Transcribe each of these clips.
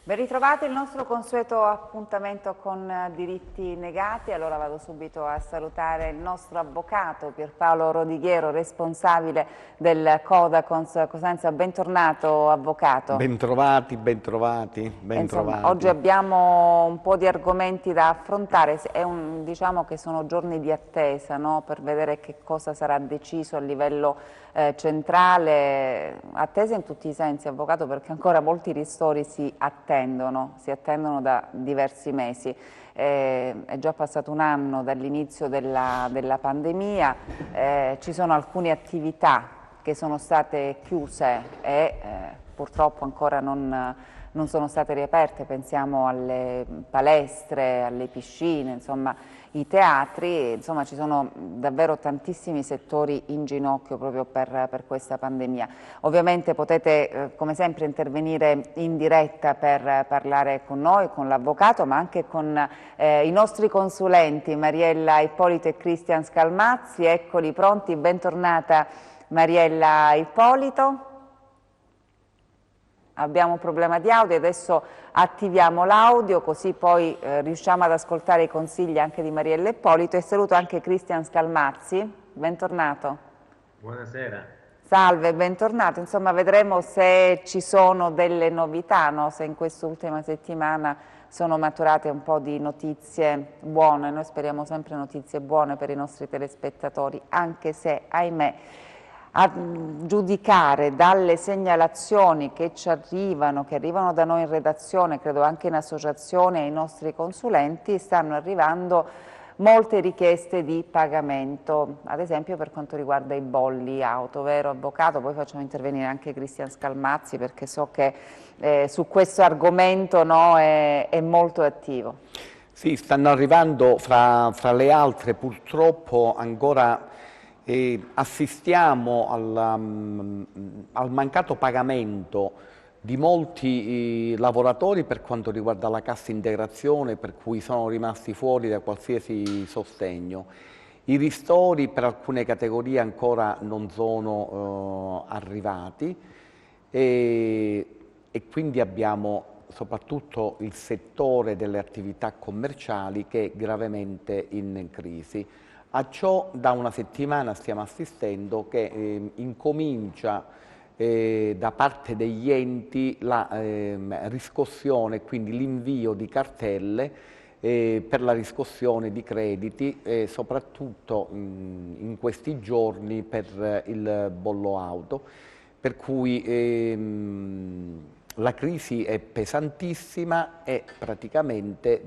Ben ritrovati il nostro consueto appuntamento con diritti negati. Allora vado subito a salutare il nostro avvocato Pierpaolo Rodighiero, responsabile del Codacons Cosenza. Bentornato avvocato. Bentrovati, bentrovati, Insomma, oggi bentrovati. abbiamo un po' di argomenti da affrontare, diciamo che sono giorni di attesa, no? Per vedere che cosa sarà deciso a livello centrale, attesa in tutti i sensi, avvocato, perché ancora molti ristori si attendono da diversi mesi. È già passato un anno dall'inizio della pandemia, ci sono alcune attività che sono state chiuse e purtroppo ancora non sono state riaperte, pensiamo alle palestre, alle piscine, insomma i teatri, insomma ci sono davvero tantissimi settori in ginocchio proprio per questa pandemia. Ovviamente potete come sempre intervenire in diretta per parlare con noi, con l'avvocato, ma anche con i nostri consulenti Mariella Ippolito e Cristian Scalmazzi. Eccoli pronti, bentornata Mariella Ippolito. Abbiamo un problema di audio, adesso attiviamo l'audio così poi riusciamo ad ascoltare i consigli anche di Mariella Ippolito, e saluto anche Cristian Scalmazzi, bentornato. Buonasera. Salve, bentornato. Insomma, vedremo se ci sono delle novità, no? Se in quest'ultima settimana sono maturate un po' di notizie buone. Noi speriamo sempre notizie buone per i nostri telespettatori, anche se, ahimè, a giudicare dalle segnalazioni che ci arrivano, che arrivano da noi in redazione, credo anche in associazione, ai nostri consulenti, stanno arrivando molte richieste di pagamento, ad esempio per quanto riguarda i bolli auto, vero avvocato? Poi facciamo intervenire anche Cristian Scalmazzi perché so che su questo argomento, no, è molto attivo. Sì, stanno arrivando fra le altre, purtroppo ancora assistiamo al mancato pagamento di molti lavoratori per quanto riguarda la cassa integrazione, per cui sono rimasti fuori da qualsiasi sostegno. I ristori per alcune categorie ancora non sono arrivati e quindi abbiamo soprattutto il settore delle attività commerciali che è gravemente in crisi. A ciò da una settimana stiamo assistendo che incomincia da parte degli enti la riscossione, quindi l'invio di cartelle per la riscossione di crediti, soprattutto in questi giorni per il bollo auto, per cui la crisi è pesantissima e praticamente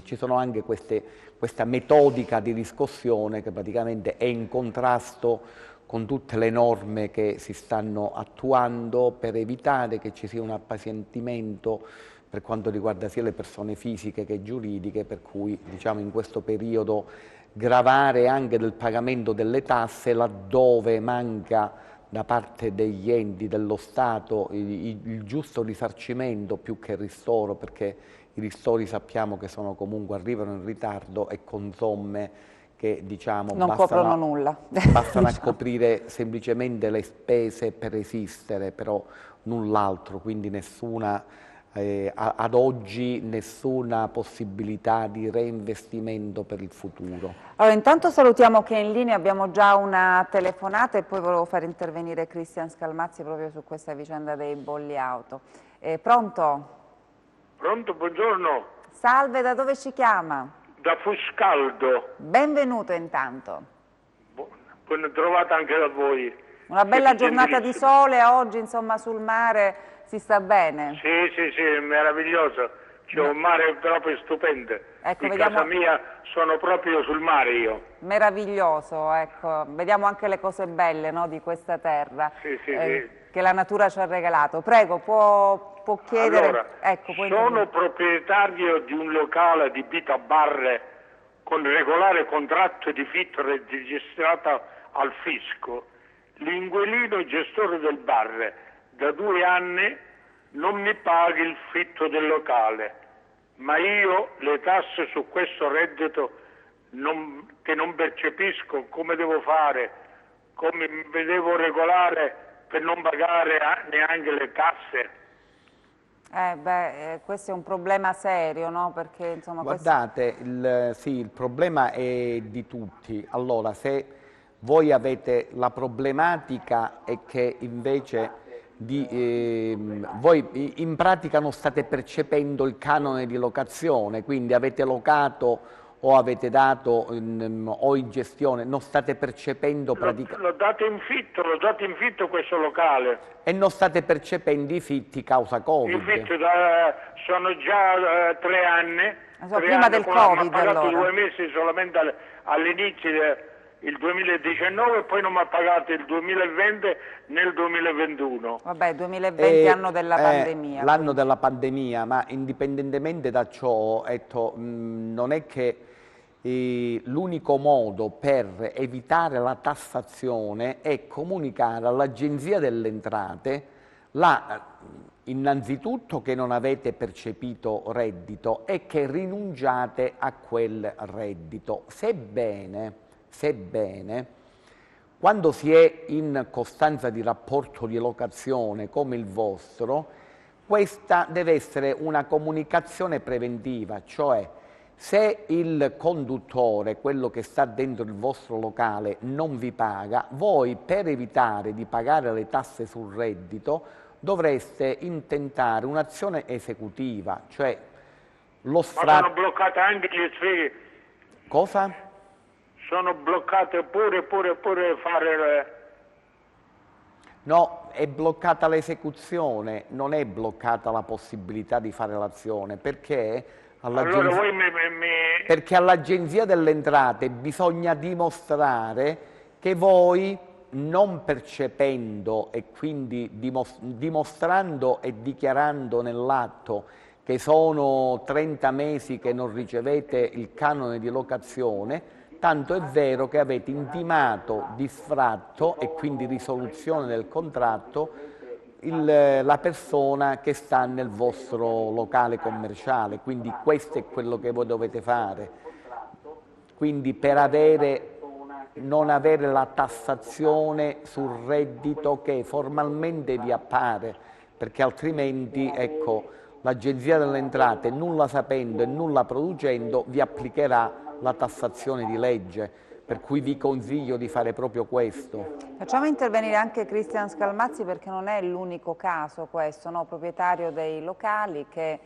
ci sono anche questa metodica di riscossione che praticamente è in contrasto con tutte le norme che si stanno attuando per evitare che ci sia un appesantimento per quanto riguarda sia le persone fisiche che giuridiche, per cui diciamo in questo periodo gravare anche del pagamento delle tasse laddove manca da parte degli enti dello Stato il giusto risarcimento più che il ristoro, perché i ristori sappiamo che arrivano in ritardo e con somme che diciamo Non coprono nulla. bastano a diciamo. coprire semplicemente le spese per esistere, però null'altro, quindi ad oggi nessuna possibilità di reinvestimento per il futuro. Allora, intanto salutiamo che in linea abbiamo già una telefonata e poi volevo far intervenire Cristian Scalmazzi proprio su questa vicenda dei bolli auto. Pronto? Pronto, buongiorno. Salve, da dove ci chiama? Da Fuscaldo. Benvenuto intanto. Ben trovata anche da voi. Una bella Siete giornata di gentilissimi. sole, oggi insomma sul mare si sta bene. Sì, meraviglioso. C'è un mare proprio stupendo. Ecco, In vediamo... casa mia sono proprio sul mare io. Meraviglioso, ecco. Vediamo anche le cose belle, no, di questa terra Sì. che la natura ci ha regalato. Prego, può chiedere... Allora, ecco, può sono intervenire. proprietario di un locale di Bita Barre con regolare contratto di fitto registrato al fisco. L'inquilino gestore del bar da 2 anni non mi paga il fitto del locale, ma io le tasse su questo reddito che non percepisco, come devo fare, come mi devo regolare per non pagare neanche le tasse? Questo è un problema serio, no? Perché insomma Guardate, sì, il problema è di tutti. Allora, se voi avete la problematica è che invece voi in pratica non state percependo il canone di locazione, quindi avete locato o avete dato o in gestione, non state percependo praticamente. L'ho dato in fitto questo locale. E non state percependo i fitti causa Covid. I fitti sono già 3 anni. Prima del Covid, ho pagato allora. 2 mesi solamente all'inizio del 2019 e poi non mi ha pagato il 2020 nel 2021. Vabbè, 2020 anno della pandemia. L'anno della pandemia, ma indipendentemente da ciò, non è che l'unico modo per evitare la tassazione è comunicare all'Agenzia delle Entrate innanzitutto che non avete percepito reddito e che rinunciate a quel reddito. Sebbene, quando si è in costanza di rapporto di locazione come il vostro, questa deve essere una comunicazione preventiva, cioè se il conduttore, quello che sta dentro il vostro locale, non vi paga, voi per evitare di pagare le tasse sul reddito dovreste intentare un'azione esecutiva, cioè lo sfratto. Ma sono bloccate anche le sfere. Cosa? Sono bloccate pure fare. No, è bloccata l'esecuzione, non è bloccata la possibilità di fare l'azione, perché Allora voi perché all'Agenzia delle Entrate bisogna dimostrare che voi, non percependo e quindi dimostrando e dichiarando nell'atto che sono 30 mesi che non ricevete il canone di locazione, tanto è vero che avete intimato di sfratto e quindi risoluzione del contratto la persona che sta nel vostro locale commerciale, quindi questo è quello che voi dovete fare. Quindi per non avere la tassazione sul reddito che formalmente vi appare, perché altrimenti, ecco, l'Agenzia delle Entrate, nulla sapendo e nulla producendo, vi applicherà la tassazione di legge. Per cui vi consiglio di fare proprio questo. Facciamo intervenire anche Cristian Scalmazzi, perché non è l'unico caso questo, no? Proprietario dei locali che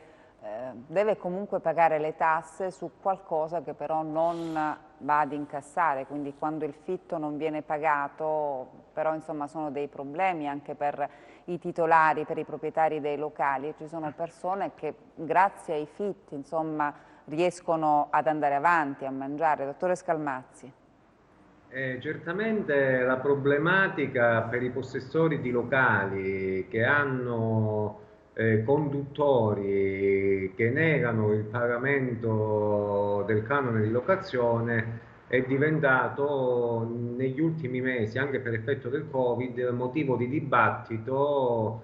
deve comunque pagare le tasse su qualcosa che però non va ad incassare, quindi quando il fitto non viene pagato, però insomma sono dei problemi anche per i titolari, per i proprietari dei locali. Ci sono persone che grazie ai fitti insomma riescono ad andare avanti, a mangiare. Dottore Scalmazzi. Certamente la problematica per i possessori di locali che hanno conduttori che negano il pagamento del canone di locazione è diventato negli ultimi mesi, anche per effetto del Covid, motivo di dibattito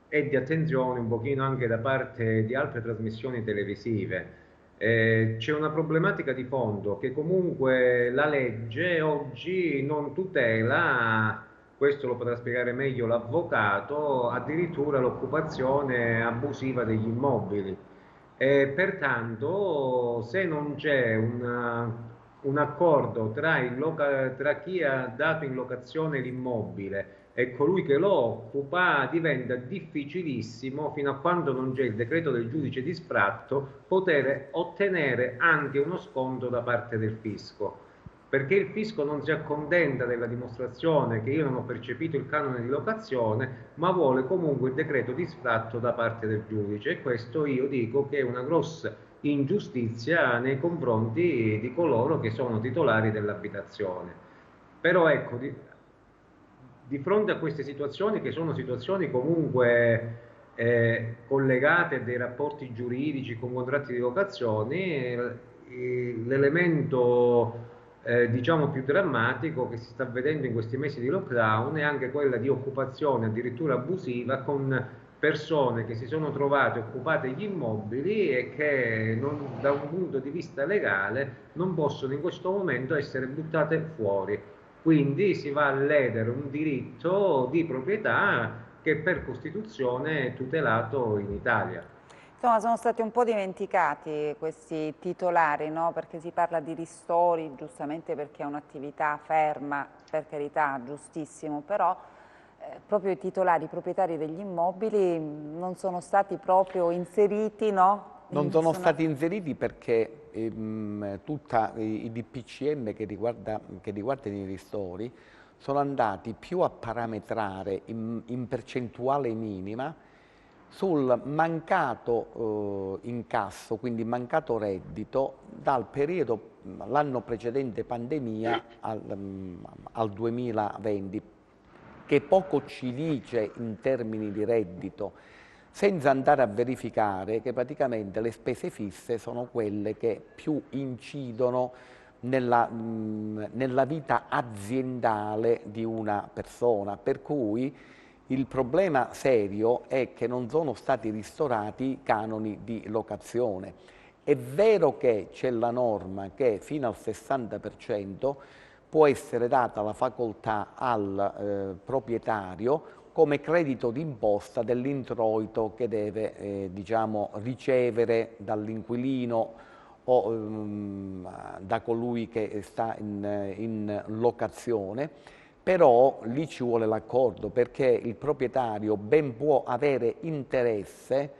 e di attenzione un pochino anche da parte di altre trasmissioni televisive. C'è una problematica di fondo che comunque la legge oggi non tutela, questo lo potrà spiegare meglio l'avvocato, addirittura l'occupazione abusiva degli immobili. Pertanto se non c'è un accordo tra chi ha dato in locazione l'immobile e colui che lo occupa, diventa difficilissimo, fino a quando non c'è il decreto del giudice di sfratto, poter ottenere anche uno sconto da parte del fisco, perché il fisco non si accontenta della dimostrazione che io non ho percepito il canone di locazione, ma vuole comunque il decreto di sfratto da parte del giudice, e questo io dico che è una grossa ingiustizia nei confronti di coloro che sono titolari dell'abitazione. Però ecco, di fronte a queste situazioni, che sono situazioni comunque collegate a dei rapporti giuridici con contratti di locazione, l'elemento diciamo più drammatico che si sta vedendo in questi mesi di lockdown è anche quella di occupazione addirittura abusiva, con persone che si sono trovate occupate gli immobili e che da un punto di vista legale non possono in questo momento essere buttate fuori. Quindi si va a ledere un diritto di proprietà che per Costituzione è tutelato in Italia. Insomma, sono stati un po' dimenticati questi titolari, no? Perché si parla di ristori, giustamente perché è un'attività ferma, per carità, giustissimo, però proprio i titolari, i proprietari degli immobili non sono stati proprio inseriti, no? Non sono stati inseriti perché tutti i DPCM che riguardano i ristori sono andati più a parametrare in percentuale minima sul mancato incasso, quindi mancato reddito dal periodo, l'anno precedente pandemia al 2020, che poco ci dice in termini di reddito, senza andare a verificare che praticamente le spese fisse sono quelle che più incidono nella vita aziendale di una persona, per cui il problema serio è che non sono stati ristorati i canoni di locazione. È vero che c'è la norma che fino al 60% può essere data la facoltà al proprietario come credito d'imposta dell'introito che deve diciamo, ricevere dall'inquilino o da colui che sta in locazione, però lì ci vuole l'accordo perché il proprietario ben può avere interesse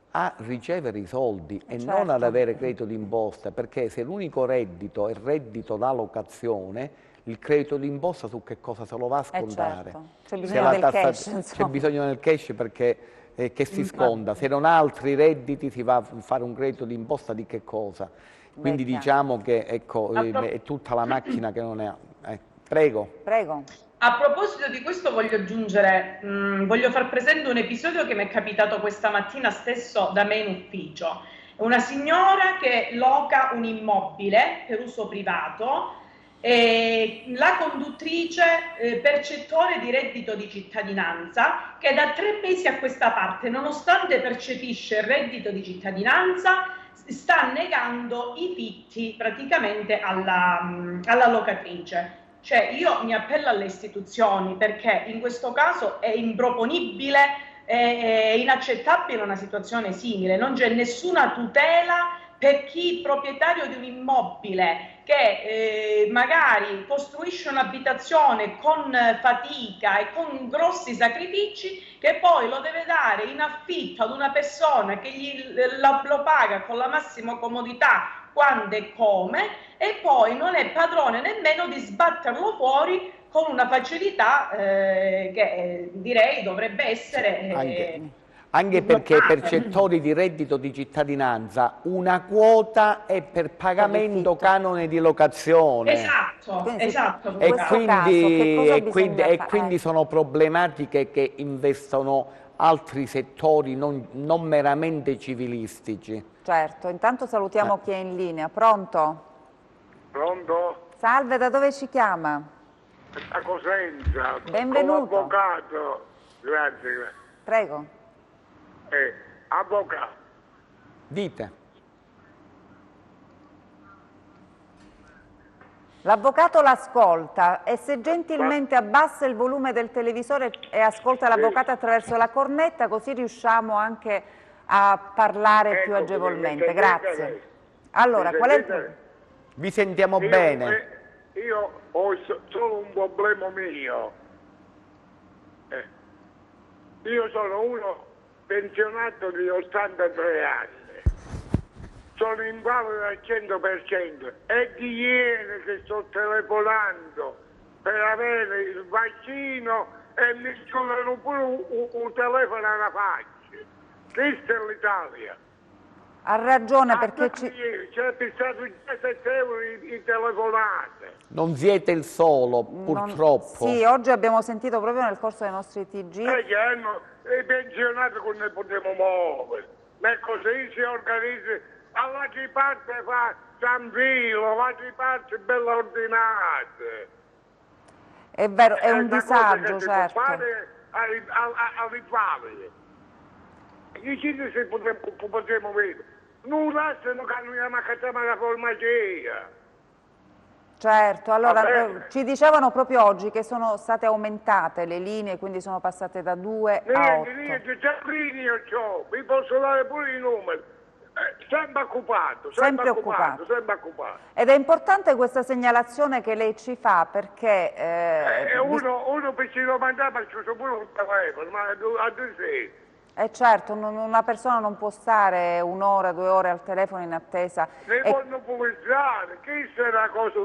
a ricevere i soldi e non ad avere credito d'imposta, perché se l'unico reddito è reddito da locazione, il credito d'imposta su che cosa se lo va a scontare? Certo. C'è bisogno del cash, insomma. C'è bisogno del cash perché che si sconta, se non ha altri redditi si va a fare un credito d'imposta di che cosa? Quindi diciamo che ecco, è tutta la macchina che non è... prego. Prego. A proposito di questo voglio aggiungere, voglio far presente un episodio che mi è capitato questa mattina stesso da me in ufficio. Una signora che loca un immobile per uso privato, la conduttrice percettore di reddito di cittadinanza che da 3 mesi a questa parte, nonostante percepisce il reddito di cittadinanza, sta negando i fitti praticamente alla locatrice. Cioè io mi appello alle istituzioni perché in questo caso è improponibile, è inaccettabile una situazione simile, non c'è nessuna tutela per chi proprietario di un immobile che magari costruisce un'abitazione con fatica e con grossi sacrifici, che poi lo deve dare in affitto ad una persona che lo paga con la massima comodità quando e come, e poi non è padrone nemmeno di sbatterlo fuori con una facilità che direi dovrebbe essere... Anche perché i percettori di reddito di cittadinanza una quota è per pagamento canone di locazione. Esatto. E quindi sono problematiche che investono altri settori non meramente civilistici. Certo, intanto salutiamo chi è in linea. Pronto? Pronto? Salve, da dove ci chiama? Da Cosenza. Benvenuto. Avvocato. Grazie. Prego. Avvocato. Dite. L'avvocato l'ascolta e se gentilmente abbassa il volume del televisore e ascolta l'avvocato attraverso la cornetta, così riusciamo anche a parlare più agevolmente. Grazie. Allora, qual è il problema? Vi sentiamo bene. Io ho solo un problema mio. Io sono uno pensionato di 83 anni, sono invalido al 100% e di ieri che sto telefonando per avere il vaccino e mi scolano pure un telefono alla faccia. Questa è l'Italia. Ha ragione perché c'è fissato 7 euro in telefonate. Non siete il solo, purtroppo. Sì, oggi abbiamo sentito proprio nel corso dei nostri TG. I pensionati come ne potremo muovere? Ma così si organizza. All'altra parte fa San Vilo, l'altra parte bella ordinata. È vero, è un disagio, certo. All'Italia. I cittadini si potremmo vedere. Non lasciano che noi andiamo a cattivare la farmacia. Certo, allora ci dicevano proprio oggi che sono state aumentate le linee, quindi sono passate da 2 a 8. Niente, già linea c'ho, vi posso dare pure i numeri. Sempre occupato, Sempre occupato. sempre occupato. Ed è importante questa segnalazione che lei ci fa perché... uno per ci domandare, ma ci sono pure un telefono, ma a due sei. certo, una persona non può stare 1 ora, 2 ore al telefono in attesa. Ne vogliono pubbliciare, che sarà cosa...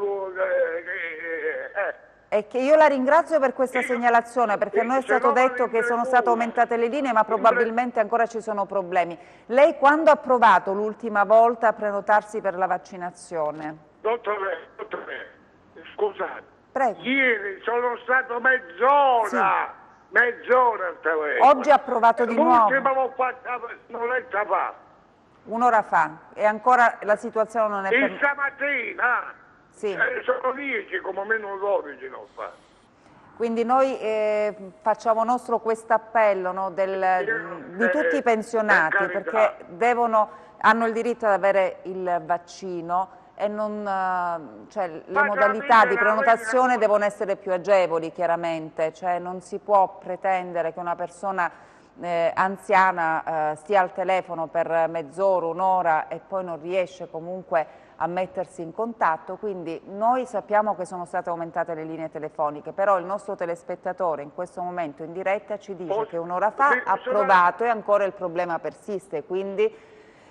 E che io la ringrazio per questa segnalazione, perché a noi è stato detto che sono state aumentate le linee, ma probabilmente ancora ci sono problemi. Lei quando ha provato l'ultima volta a prenotarsi per la vaccinazione? Dottore, scusate. Prego. Ieri sono stato mezz'ora, mezz'ora al telefono. Oggi ha provato di nuovo? L'ultima l'ho fatta un'oretta fa. 1 ora fa, e ancora la situazione non è E stamattina? Sì. Sono 10 come meno 12 non fa. Quindi noi facciamo nostro questo appello, no, di tutti i pensionati, perché hanno il diritto ad avere il vaccino e cioè, le modalità di prenotazione devono essere più agevoli, chiaramente, cioè, non si può pretendere che una persona anziana stia al telefono per mezz'ora, 1 ora e poi non riesce comunque a mettersi in contatto. Quindi noi sappiamo che sono state aumentate le linee telefoniche, però il nostro telespettatore in questo momento in diretta ci dice che 1 ora fa ha provato e ancora il problema persiste, quindi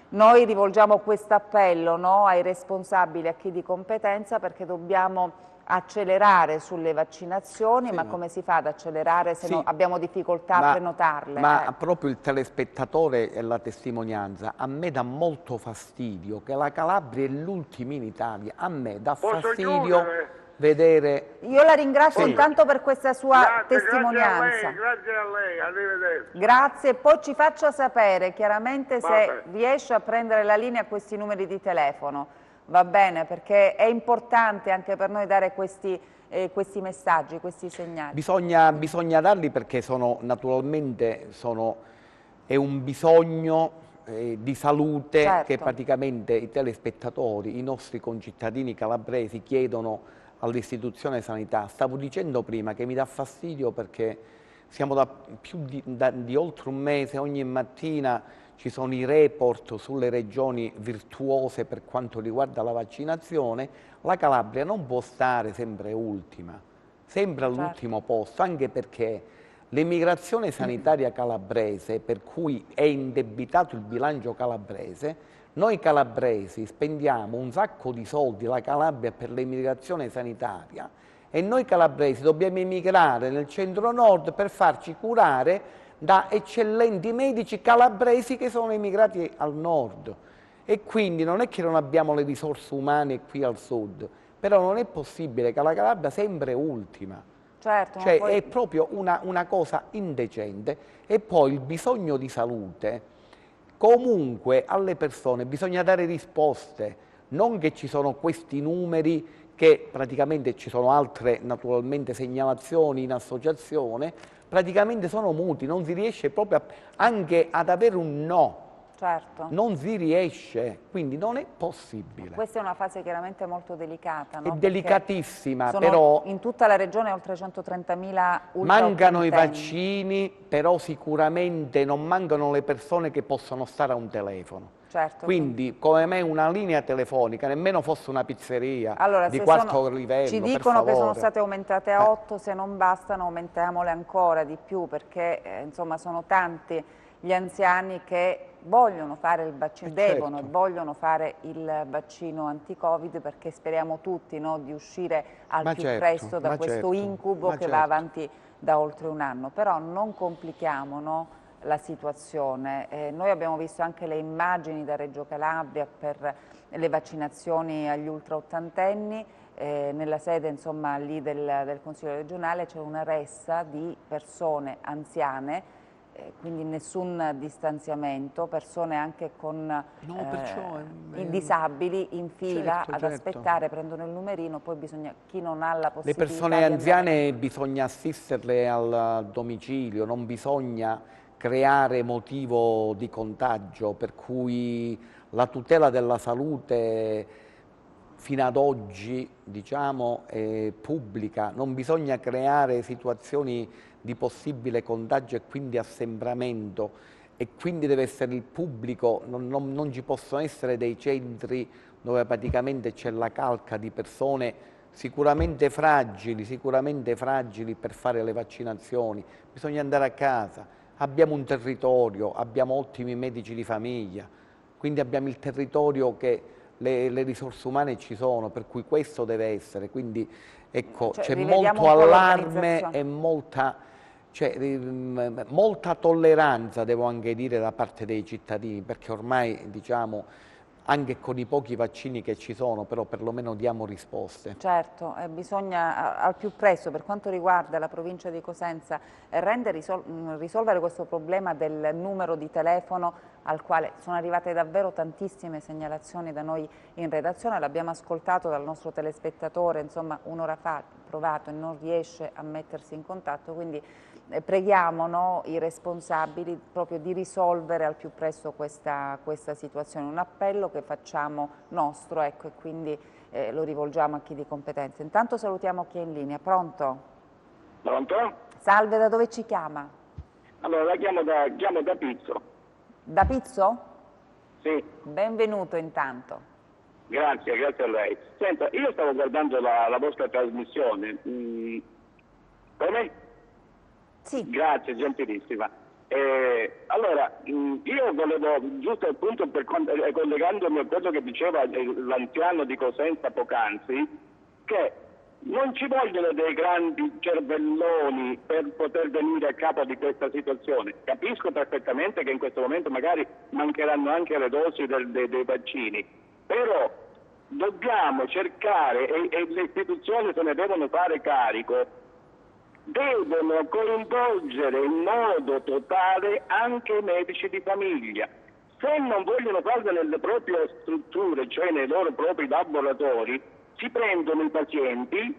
noi rivolgiamo questo appello, no, ai responsabili, a chi di competenza, perché dobbiamo accelerare sulle vaccinazioni, ma come si fa ad accelerare se abbiamo difficoltà a prenotarle? Ma proprio il telespettatore e la testimonianza, a me dà molto fastidio che la Calabria è l'ultima in Italia, a me dà fastidio vedere... Io la ringrazio intanto per questa sua testimonianza. Grazie a lei, arrivederci. Grazie, poi ci faccia sapere chiaramente se riesce a prendere la linea a questi numeri di telefono. Va bene, perché è importante anche per noi dare questi messaggi, questi segnali. Bisogna darli perché naturalmente è un bisogno di salute che praticamente i telespettatori, i nostri concittadini calabresi chiedono all'istituzione sanità. Stavo dicendo prima che mi dà fastidio perché siamo da di oltre un mese, ogni mattina ci sono i report sulle regioni virtuose per quanto riguarda la vaccinazione. La Calabria non può stare sempre ultima, sempre all'ultimo posto, anche perché l'emigrazione sanitaria calabrese, per cui è indebitato il bilancio calabrese, noi calabresi spendiamo un sacco di soldi, la Calabria, per l'emigrazione sanitaria, e noi calabresi dobbiamo emigrare nel centro-nord per farci curare da eccellenti medici calabresi che sono emigrati al nord. E quindi non è che non abbiamo le risorse umane qui al sud, però non è possibile che la Calabria sia sempre ultima. Certo, cioè è proprio una cosa indecente. E poi il bisogno di salute, comunque alle persone bisogna dare risposte, non che ci sono questi numeri, che praticamente ci sono altre naturalmente segnalazioni in associazione, praticamente sono muti, non si riesce proprio anche ad avere un no. Certo. Non si riesce, quindi non è possibile. Questa è una fase chiaramente molto delicata, no? È delicatissima, sono però... in tutta la regione oltre 130.000 mancano i vaccini, però sicuramente non mancano le persone che possono stare a un telefono. Certo. Quindi, come me, una linea telefonica, nemmeno fosse una pizzeria di se quarto livello, ci dicono che sono state aumentate a 8, se non bastano aumentiamole ancora di più, perché insomma sono tanti gli anziani che vogliono fare il vaccino, devono e vogliono fare il vaccino anti-Covid, perché speriamo tutti, no, di uscire al più presto da questo incubo che va avanti da oltre un anno. Però non complichiamo, no, la situazione. Noi abbiamo visto anche le immagini da Reggio Calabria per le vaccinazioni agli ultra ottantenni. Nella sede, insomma, lì del Consiglio regionale c'è una ressa di persone anziane, quindi nessun distanziamento, persone anche con i disabili in fila ad aspettare, prendono il numerino, poi chi non ha la possibilità... Le persone anziane bisogna assisterle al domicilio, non bisogna creare motivo di contagio, per cui la tutela della salute fino ad oggi, diciamo, pubblica. Non bisogna creare situazioni di possibile contagio e quindi assembramento, e quindi deve essere il pubblico, non ci possono essere dei centri dove praticamente c'è la calca di persone sicuramente fragili per fare le vaccinazioni. Bisogna andare a casa. Abbiamo un territorio, abbiamo ottimi medici di famiglia, quindi abbiamo il territorio che le risorse umane ci sono, per cui questo deve essere. Quindi ecco, c'è molto allarme e molta tolleranza, devo anche dire, da parte dei cittadini, perché ormai, diciamo, anche con i pochi vaccini che ci sono, però perlomeno diamo risposte. Certo, bisogna al più presto, per quanto riguarda la provincia di Cosenza, risolvere questo problema del numero di telefono, al quale sono arrivate davvero tantissime segnalazioni da noi in redazione. L'abbiamo ascoltato dal nostro telespettatore, insomma, un'ora fa, provato e non riesce a mettersi in contatto, quindi preghiamo i responsabili proprio di risolvere al più presto questa situazione. Un appello che facciamo nostro, ecco, e quindi lo rivolgiamo a chi di competenza. Intanto salutiamo chi è in linea. Pronto? Pronto? Salve, da dove ci chiama? Allora, la chiamo da Pizzo. Da Pizzo? Sì. Benvenuto intanto. Grazie a lei. Senta, io stavo guardando la vostra trasmissione. Come? Sì. Grazie, gentilissima. Allora, io volevo, giusto appunto collegandomi a quello che diceva l'anziano di Cosenza poc'anzi, che non ci vogliono dei grandi cervelloni per poter venire a capo di questa situazione. Capisco perfettamente che in questo momento magari mancheranno anche le dosi dei vaccini, però dobbiamo cercare, e le istituzioni se ne devono fare carico, devono coinvolgere in modo totale anche i medici di famiglia. Se non vogliono farlo nelle proprie strutture, cioè nei loro propri laboratori, si prendono i pazienti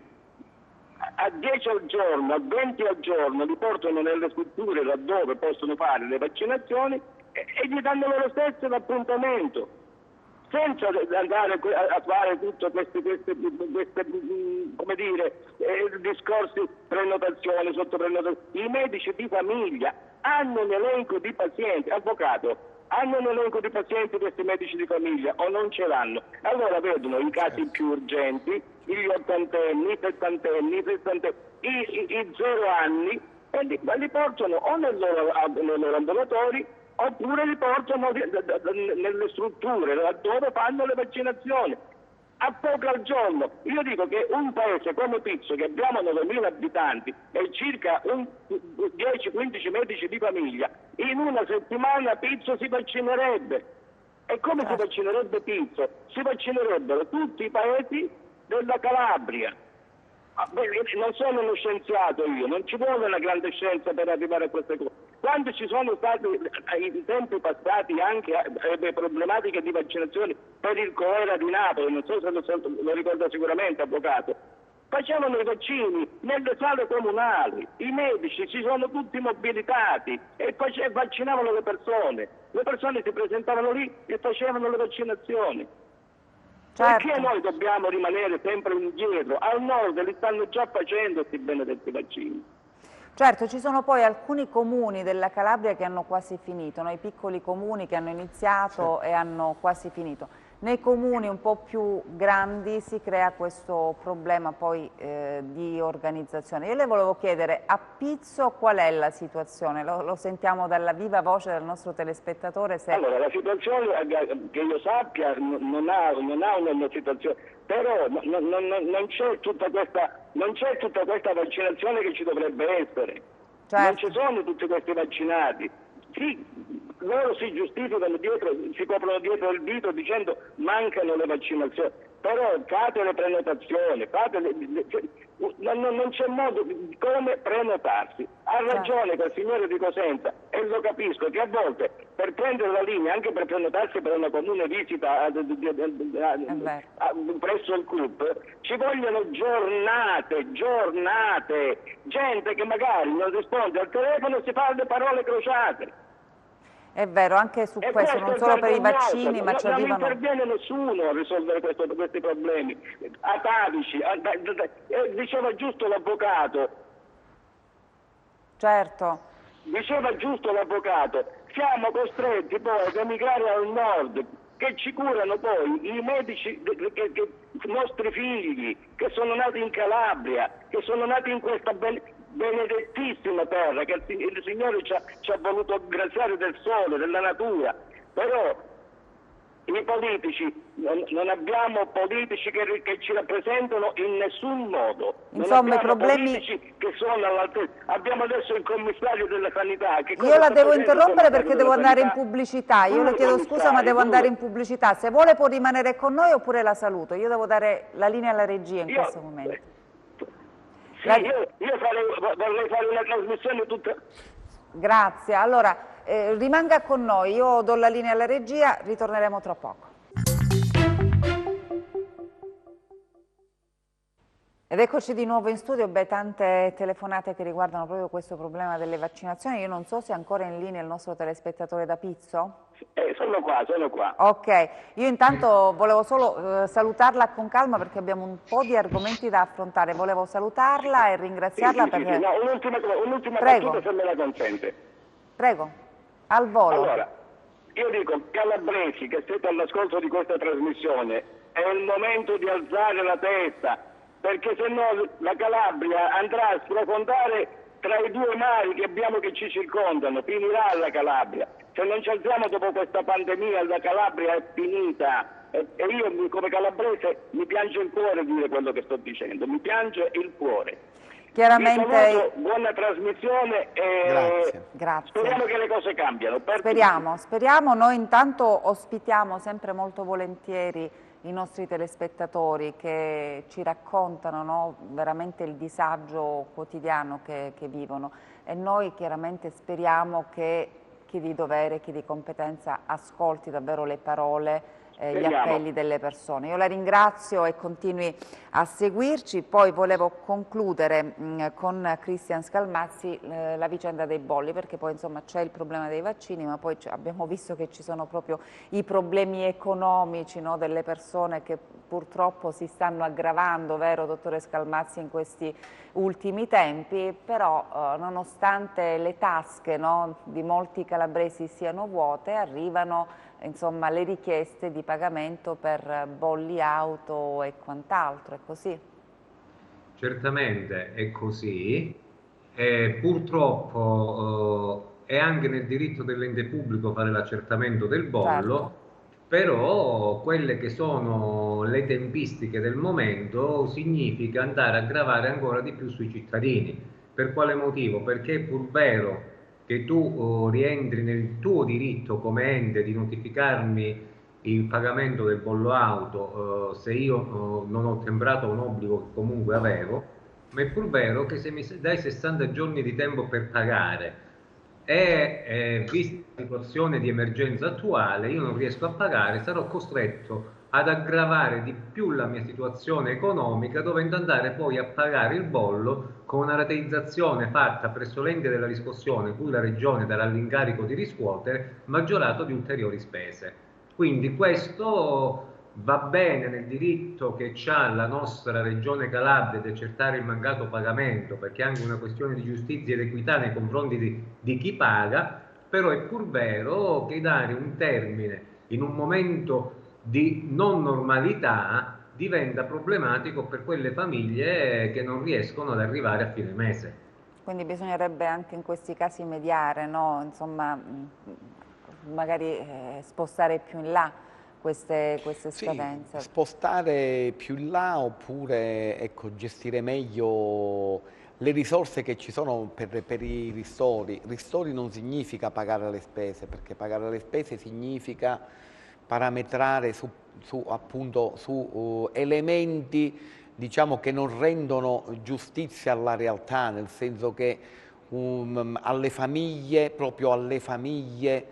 a 10 al giorno, a 20 al giorno, li portano nelle strutture laddove possono fare le vaccinazioni e gli danno loro stesso l'appuntamento, senza andare a fare tutti questi come dire, discorsi, prenotazioni, sottoprenotazioni. I medici di famiglia hanno un elenco di pazienti, avvocato, hanno un elenco di pazienti questi medici di famiglia o non ce l'hanno? Allora vedono i casi più urgenti, gli ottantenni, i settantenni, i 0 anni e li portano o nei loro ambulatori oppure li portano nelle strutture dove fanno le vaccinazioni. A poco al giorno. Io dico che un paese come Pizzo, che abbiamo 9.000 abitanti e circa 10-15 medici di famiglia, in una settimana Pizzo si vaccinerebbe. E come si vaccinerebbe Pizzo? Si vaccinerebbero tutti i paesi della Calabria. Non sono uno scienziato io, non ci vuole una grande scienza per arrivare a queste cose. Quando ci sono stati in tempi passati anche problematiche di vaccinazione per il colera di Napoli, non so se lo ricorda sicuramente, avvocato, facevano i vaccini nelle sale comunali, i medici si sono tutti mobilitati e vaccinavano le persone si presentavano lì e facevano le vaccinazioni. Certo. Perché noi dobbiamo rimanere sempre indietro? Al nord li stanno già facendo questi benedetti vaccini. Certo, ci sono poi alcuni comuni della Calabria che hanno quasi finito, i piccoli comuni che hanno iniziato e hanno quasi finito. Nei comuni un po' più grandi si crea questo problema poi di organizzazione. Io le volevo chiedere, a Pizzo qual è la situazione? Lo sentiamo dalla viva voce del nostro telespettatore. Allora, la situazione, che io sappia, non ha una situazione, però non c'è tutta questa vaccinazione che ci dovrebbe essere. Certo. Non ci sono tutti questi vaccinati. Sì, loro si giustificano dietro, si coprono dietro il dito dicendo mancano le vaccinazioni, però fate le prenotazioni, non c'è modo di come prenotarsi. Ha ragione quel signore di Cosenza e lo capisco che a volte per prendere la linea, anche per prenotarsi per una comune visita presso il CUP, ci vogliono giornate, gente che magari non risponde al telefono e si fa le parole crociate. È vero, anche su E questo, non solo per i vaccini, ma ci arrivano... Non interviene nessuno a risolvere questi problemi atavici. Diceva giusto l'avvocato. Certo. Diceva giusto l'avvocato. Siamo costretti poi ad emigrare al nord, che ci curano poi i medici, i nostri figli, che sono nati in Calabria, che sono nati in questa benedettissima terra, che il Signore ci ha voluto graziare del sole, della natura. Però i politici, non abbiamo politici che ci rappresentano in nessun modo. Insomma, i problemi... politici che sono all'altezza. Abbiamo adesso il commissario della sanità. Io la devo interrompere perché devo andare in pubblicità. Io le chiedo scusa, ma devo andare in pubblicità. Se vuole può rimanere con noi oppure la saluto. Io devo dare la linea alla regia in questo momento. Sì, io vorrei fare una trasmissione tutta... Grazie. Allora, rimanga con noi. Io do la linea alla regia, ritorneremo tra poco. Ed eccoci di nuovo in studio, tante telefonate che riguardano proprio questo problema delle vaccinazioni. Io non so se è ancora in linea il nostro telespettatore da Pizzo. Sono qua. Ok, io intanto volevo solo salutarla con calma perché abbiamo un po' di argomenti da affrontare. Volevo salutarla e ringraziarla per... Sì. No, un'ultima Prego. battuta se me la consente. Prego, al volo. Allora, io dico, calabresi che siete all'ascolto di questa trasmissione, è il momento di alzare la testa, perché se no la Calabria andrà a sprofondare tra i due mari che abbiamo che ci circondano, finirà la Calabria. Se non ci alziamo dopo questa pandemia, la Calabria è finita. E io come calabrese mi piange il cuore dire quello che sto dicendo, mi piange il cuore. Chiaramente... Buona trasmissione e Grazie. Speriamo che le cose cambiano. Speriamo. Noi intanto ospitiamo sempre molto volentieri i nostri telespettatori che ci raccontano, no, veramente il disagio quotidiano che vivono, e noi chiaramente speriamo che chi di dovere, chi di competenza ascolti davvero le parole, gli appelli delle persone. Io la ringrazio e continui a seguirci. Poi volevo concludere con Cristian Scalmazzi la vicenda dei bolli, perché poi insomma c'è il problema dei vaccini, ma poi abbiamo visto che ci sono proprio i problemi economici, no, delle persone che purtroppo si stanno aggravando, vero dottore Scalmazzi, in questi ultimi tempi. Però nonostante le tasche, no, di molti calabresi siano vuote, arrivano insomma le richieste di pagamento per bolli auto e quant'altro. È così? Certamente è così, e purtroppo è anche nel diritto dell'ente pubblico fare l'accertamento del bollo. Certo. Però quelle che sono le tempistiche del momento significa andare a gravare ancora di più sui cittadini. Per quale motivo? Perché è pur vero che tu rientri nel tuo diritto come ente di notificarmi il pagamento del bollo auto se io non ho ottembrato un obbligo che comunque avevo, ma è pur vero che se mi dai 60 giorni di tempo per pagare e vista la situazione di emergenza attuale io non riesco a pagare, sarò costretto ad aggravare di più la mia situazione economica, dovendo andare poi a pagare il bollo con una rateizzazione fatta presso l'ente della riscossione, cui la Regione darà l'incarico di riscuotere, maggiorato di ulteriori spese. Quindi questo va bene nel diritto che ha la nostra Regione Calabria di accertare il mancato pagamento, perché è anche una questione di giustizia ed equità nei confronti di chi paga, però è pur vero che dare un termine in un momento di non normalità diventa problematico per quelle famiglie che non riescono ad arrivare a fine mese. Quindi bisognerebbe anche in questi casi mediare, no? Insomma, magari spostare più in là queste scadenze. Sì, spostare più in là oppure ecco, gestire meglio le risorse che ci sono per i ristori. Ristori non significa pagare le spese, perché pagare le spese significa parametrare su elementi, diciamo, che non rendono giustizia alla realtà, nel senso che alle famiglie, proprio alle famiglie,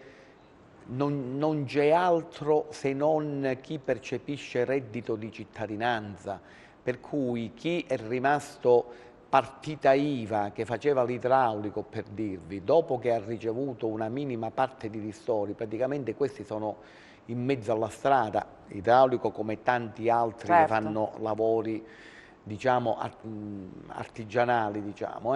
non c'è altro se non chi percepisce reddito di cittadinanza, per cui chi è rimasto partita IVA che faceva l'idraulico, per dirvi, dopo che ha ricevuto una minima parte di ristori, praticamente questi sono in mezzo alla strada, idraulico come tanti altri che fanno lavori, diciamo, artigianali, diciamo,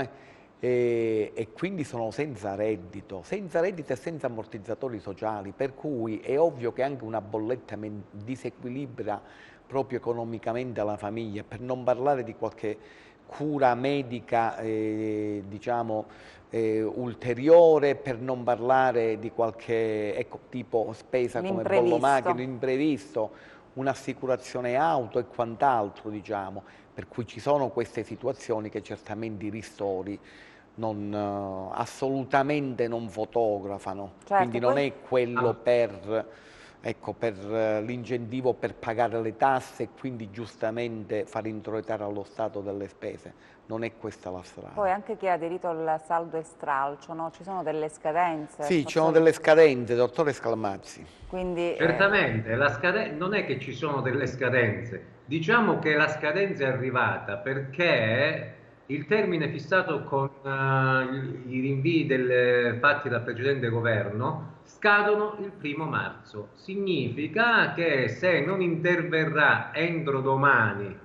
e quindi sono senza reddito e senza ammortizzatori sociali, per cui è ovvio che anche una bolletta disequilibra proprio economicamente la famiglia, per non parlare di qualche cura medica diciamo ulteriore, per non parlare di qualche tipo spesa come bollo macchina, imprevisto, un'assicurazione auto e quant'altro, diciamo, per cui ci sono queste situazioni che certamente i ristori assolutamente non fotografano, quindi non è quello per l'incentivo per pagare le tasse e quindi giustamente far introitare allo Stato delle spese. Non è questa la strada. Poi anche chi ha aderito al saldo e stralcio, no? Ci sono delle scadenze. Sì, ci sono delle scadenze, dottore Scalmazzi. Quindi, certamente, non è che ci sono delle scadenze. Diciamo che la scadenza è arrivata perché il termine fissato con i rinvii fatti dal precedente governo scadono il 1° marzo. Significa che se non interverrà entro domani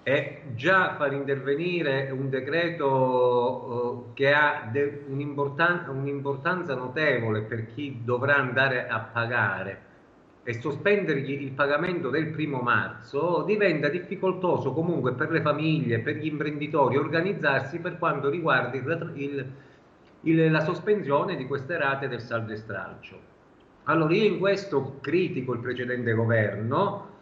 e già far intervenire un decreto che ha un'importanza notevole per chi dovrà andare a pagare e sospendergli il pagamento del 1° marzo, diventa difficoltoso comunque per le famiglie, per gli imprenditori organizzarsi per quanto riguarda la sospensione di queste rate del saldo e stralcio. Allora io in questo critico il precedente governo,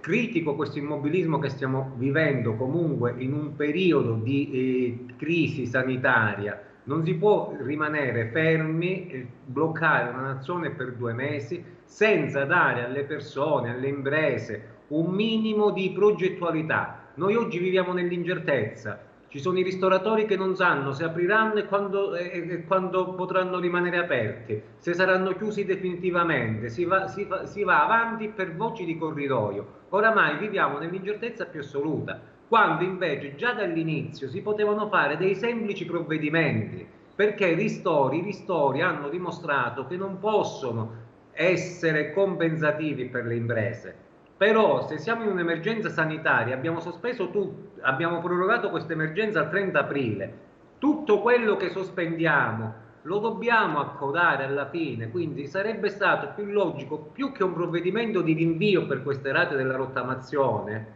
critico questo immobilismo che stiamo vivendo comunque in un periodo di crisi sanitaria. Non si può rimanere fermi e bloccare una nazione per 2 mesi senza dare alle persone, alle imprese, un minimo di progettualità. Noi oggi viviamo nell'incertezza. Ci sono i ristoratori che non sanno se apriranno e quando potranno rimanere aperti, se saranno chiusi definitivamente. Si va avanti per voci di corridoio. Oramai viviamo nell'incertezza più assoluta, quando invece già dall'inizio si potevano fare dei semplici provvedimenti, perché i ristori hanno dimostrato che non possono essere compensativi per le imprese. Però se siamo in un'emergenza sanitaria, abbiamo prorogato questa emergenza al 30 aprile, tutto quello che sospendiamo lo dobbiamo accodare alla fine, quindi sarebbe stato più logico, più che un provvedimento di rinvio per queste rate della rottamazione,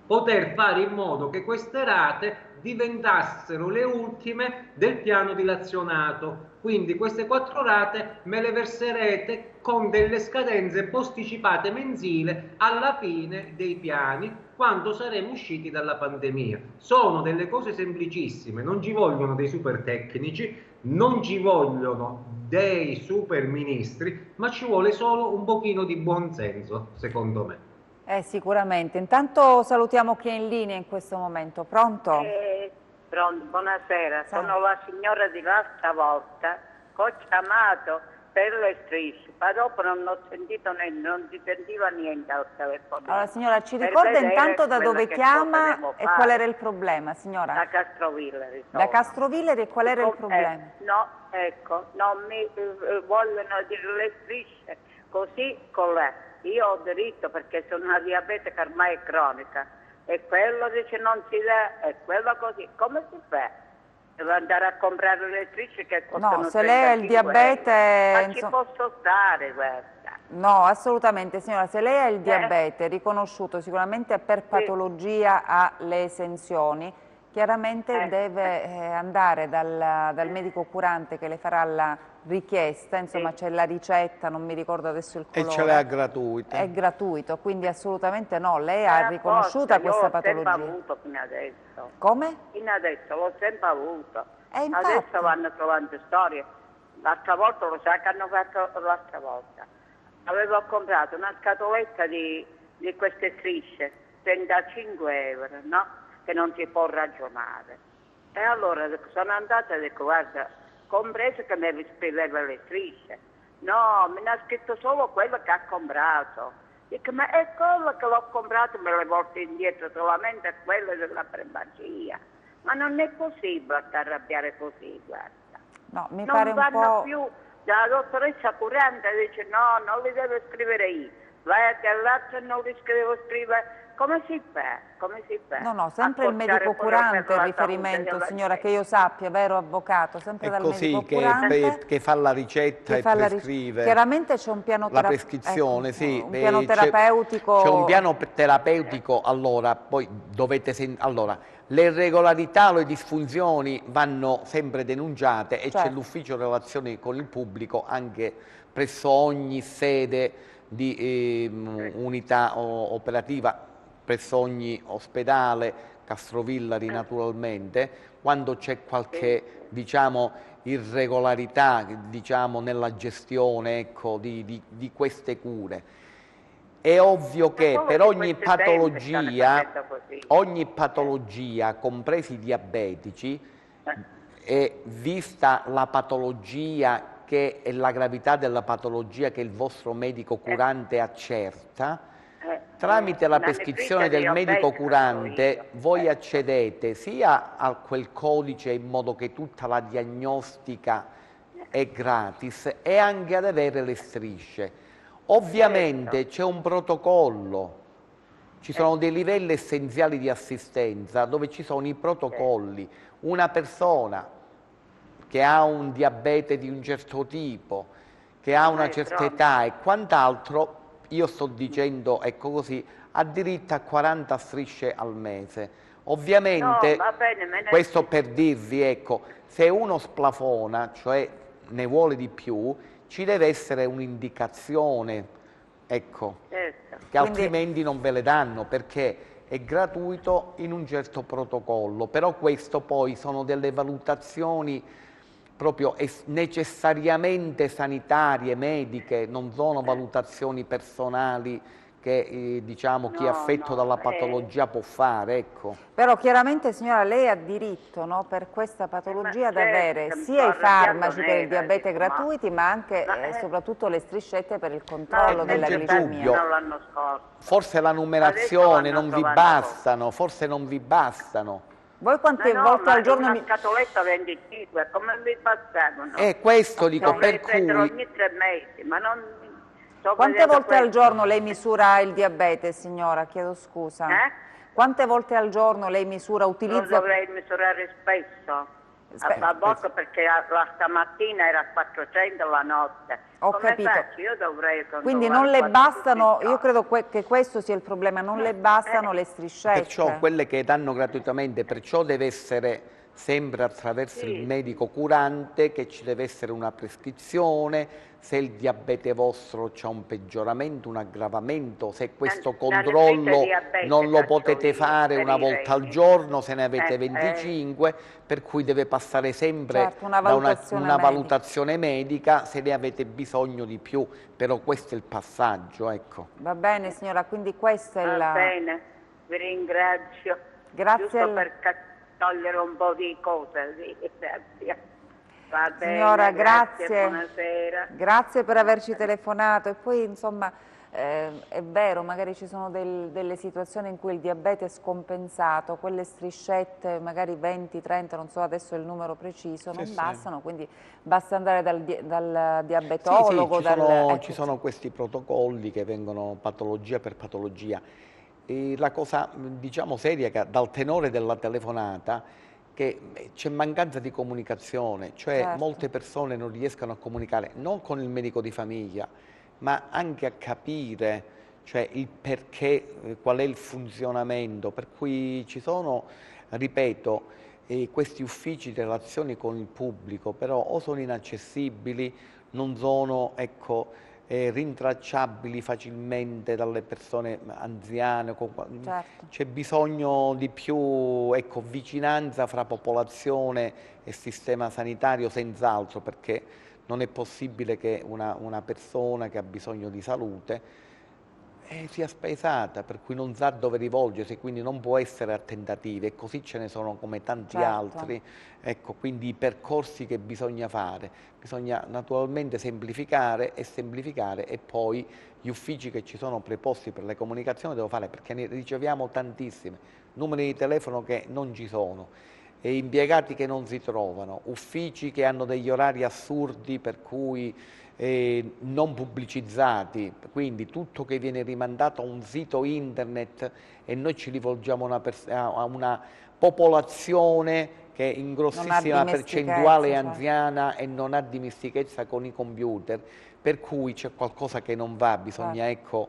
poter fare in modo che queste rate diventassero le ultime del piano dilazionato. Quindi queste 4 rate me le verserete con delle scadenze posticipate mensile alla fine dei piani, quando saremo usciti dalla pandemia. Sono delle cose semplicissime, non ci vogliono dei super tecnici, non ci vogliono dei super ministri, ma ci vuole solo un pochino di buonsenso, secondo me. Sicuramente. Intanto salutiamo chi è in linea in questo momento. Pronto? Pronto, buonasera. Sono la signora di l'altra volta che ho chiamato per le strisce, ma dopo non ho sentito non si sentiva niente al telefono. Allora signora, ci ricorda intanto da dove chiama e qual era il problema, signora? Da Castrovillari. Da Castrovillari, e qual era il problema? No, ecco, non mi vogliono dire le strisce così con lei. Io ho diritto perché sono una diabetica ormai cronica e quello dice non si dà, e quello così. Come si fa? Devo andare a comprare le strisce che costano No, se lei ha il diabete... Ma ci posso stare questa? No, assolutamente signora, se lei ha il diabete riconosciuto sicuramente per patologia ha le esenzioni, chiaramente deve andare dal medico curante che le farà la richiesta, insomma c'è la ricetta, non mi ricordo adesso il colore. E ce l'ha gratuita. È gratuito, quindi assolutamente no, lei ha riconosciuta questa patologia. L'ho sempre avuto fino adesso. Come? Fino adesso l'ho sempre avuto. Infatti... Adesso vanno trovando storie. L'altra volta lo sa che hanno fatto l'altra volta. Avevo comprato una scatoletta di queste strisce, 35 euro, no? Che non si può ragionare. E allora sono andata e dico, guarda, compreso che mi rispedeva le strisce. No, mi ha scritto solo quello che ha comprato. Dico, ma è quello che l'ho comprato, me le porto indietro solamente quelle della farmacia. Ma non è possibile arrabbiare così, guarda. No, mi Non pare un vanno po'... più, la dottoressa curante dice no, non li devo scrivere io, vai a dall'altro e non li devo scrivere. Come si fa? Come si fa? No, sempre il medico curante il riferimento, signora, che io sappia, vero avvocato, sempre dal medico curante. Che fa la ricetta e prescrive. Chiaramente c'è un piano la prescrizione, ecco, sì. Un piano terapeutico. C'è un piano terapeutico, allora, poi dovete allora, le irregolarità o le disfunzioni vanno sempre denunciate e c'è l'ufficio relazioni con il pubblico anche presso ogni sede di unità operativa, presso ogni ospedale, Castrovillari naturalmente, quando c'è qualche, diciamo, irregolarità, diciamo, nella gestione, ecco, di queste cure. È ovvio che per ogni patologia, compresi i diabetici, e vista la patologia e la gravità della patologia che il vostro medico curante accerta, tramite la prescrizione del medico curante voi accedete sia a quel codice in modo che tutta la diagnostica è gratis e anche ad avere le strisce. Ovviamente c'è un protocollo, ci sono dei livelli essenziali di assistenza dove ci sono i protocolli. Una persona che ha un diabete di un certo tipo, che ha una certa età e quant'altro, io sto dicendo, ecco così, ha diritto a 40 strisce al mese. Ovviamente, questo per dirvi, ecco, se uno splafona, cioè ne vuole di più, ci deve essere un'indicazione, ecco, che altrimenti non ve le danno, perché è gratuito in un certo protocollo, però questo poi sono delle valutazioni proprio necessariamente sanitarie, mediche, non sono valutazioni personali che diciamo chi è affetto dalla patologia può fare, ecco. Però chiaramente signora lei ha diritto, no, per questa patologia ad avere sia i farmaci per il diabete gratuiti ma anche e soprattutto le striscette per il controllo della glicemia. Forse la numerazione non vi bastano, forse non vi bastano. Voi quante volte al giorno una scatoletta 25, come mi passavano? Questo dico, per cui ogni 3 mesi, ma non quante volte al giorno lei misura il diabete, signora? Chiedo scusa. Quante volte al giorno lei misura, utilizza... Lo dovrei misurare spesso. A volte perché stamattina era a 400 la notte. Ho capito. Faccio? Io dovrei quindi non le bastano, io credo che questo sia il problema, non le bastano le striscette. Perciò quelle che danno gratuitamente, perciò deve essere sempre attraverso il medico curante, che ci deve essere una prescrizione, se il diabete vostro c'è un peggioramento, un aggravamento, se questo controllo non lo potete fare una volta al giorno, se ne avete 25, per cui deve passare sempre da una valutazione medica se ne avete bisogno di più, però questo è il passaggio, ecco. Va bene signora, quindi questa è la... Va bene, vi ringrazio. Grazie. Giusto per togliere un po' di cose, grazie. Va bene, signora, grazie. Buonasera. Grazie per averci telefonato e poi insomma è vero, magari ci sono delle situazioni in cui il diabete è scompensato, quelle striscette magari 20, 30, non so adesso il numero preciso, non bastano, quindi basta andare dal diabetologo. Ci sono questi protocolli che vengono patologia per patologia. E la cosa, diciamo, seria che dal tenore della telefonata che c'è mancanza di comunicazione, cioè molte persone non riescono a comunicare non con il medico di famiglia, ma anche a capire, cioè, il perché, qual è il funzionamento, per cui ci sono, ripeto, questi uffici di relazioni con il pubblico, però o sono inaccessibili, non sono, ecco, rintracciabili facilmente dalle persone anziane, c'è bisogno di più, ecco, vicinanza fra popolazione e sistema sanitario senz'altro, perché non è possibile che una persona che ha bisogno di salute sia spaesata, per cui non sa dove rivolgersi, quindi non può essere a tentativi, e così ce ne sono come tanti altri. Ecco, quindi i percorsi che bisogna fare, bisogna naturalmente semplificare e poi gli uffici che ci sono preposti per le comunicazioni devo fare, perché ne riceviamo tantissime, numeri di telefono che non ci sono. impiegati che non si trovano, uffici che hanno degli orari assurdi per cui non pubblicizzati, quindi tutto che viene rimandato a un sito internet e noi ci rivolgiamo a una popolazione che in grossissima percentuale è anziana e non ha dimestichezza con i computer, per cui c'è qualcosa che non va, bisogna ecco,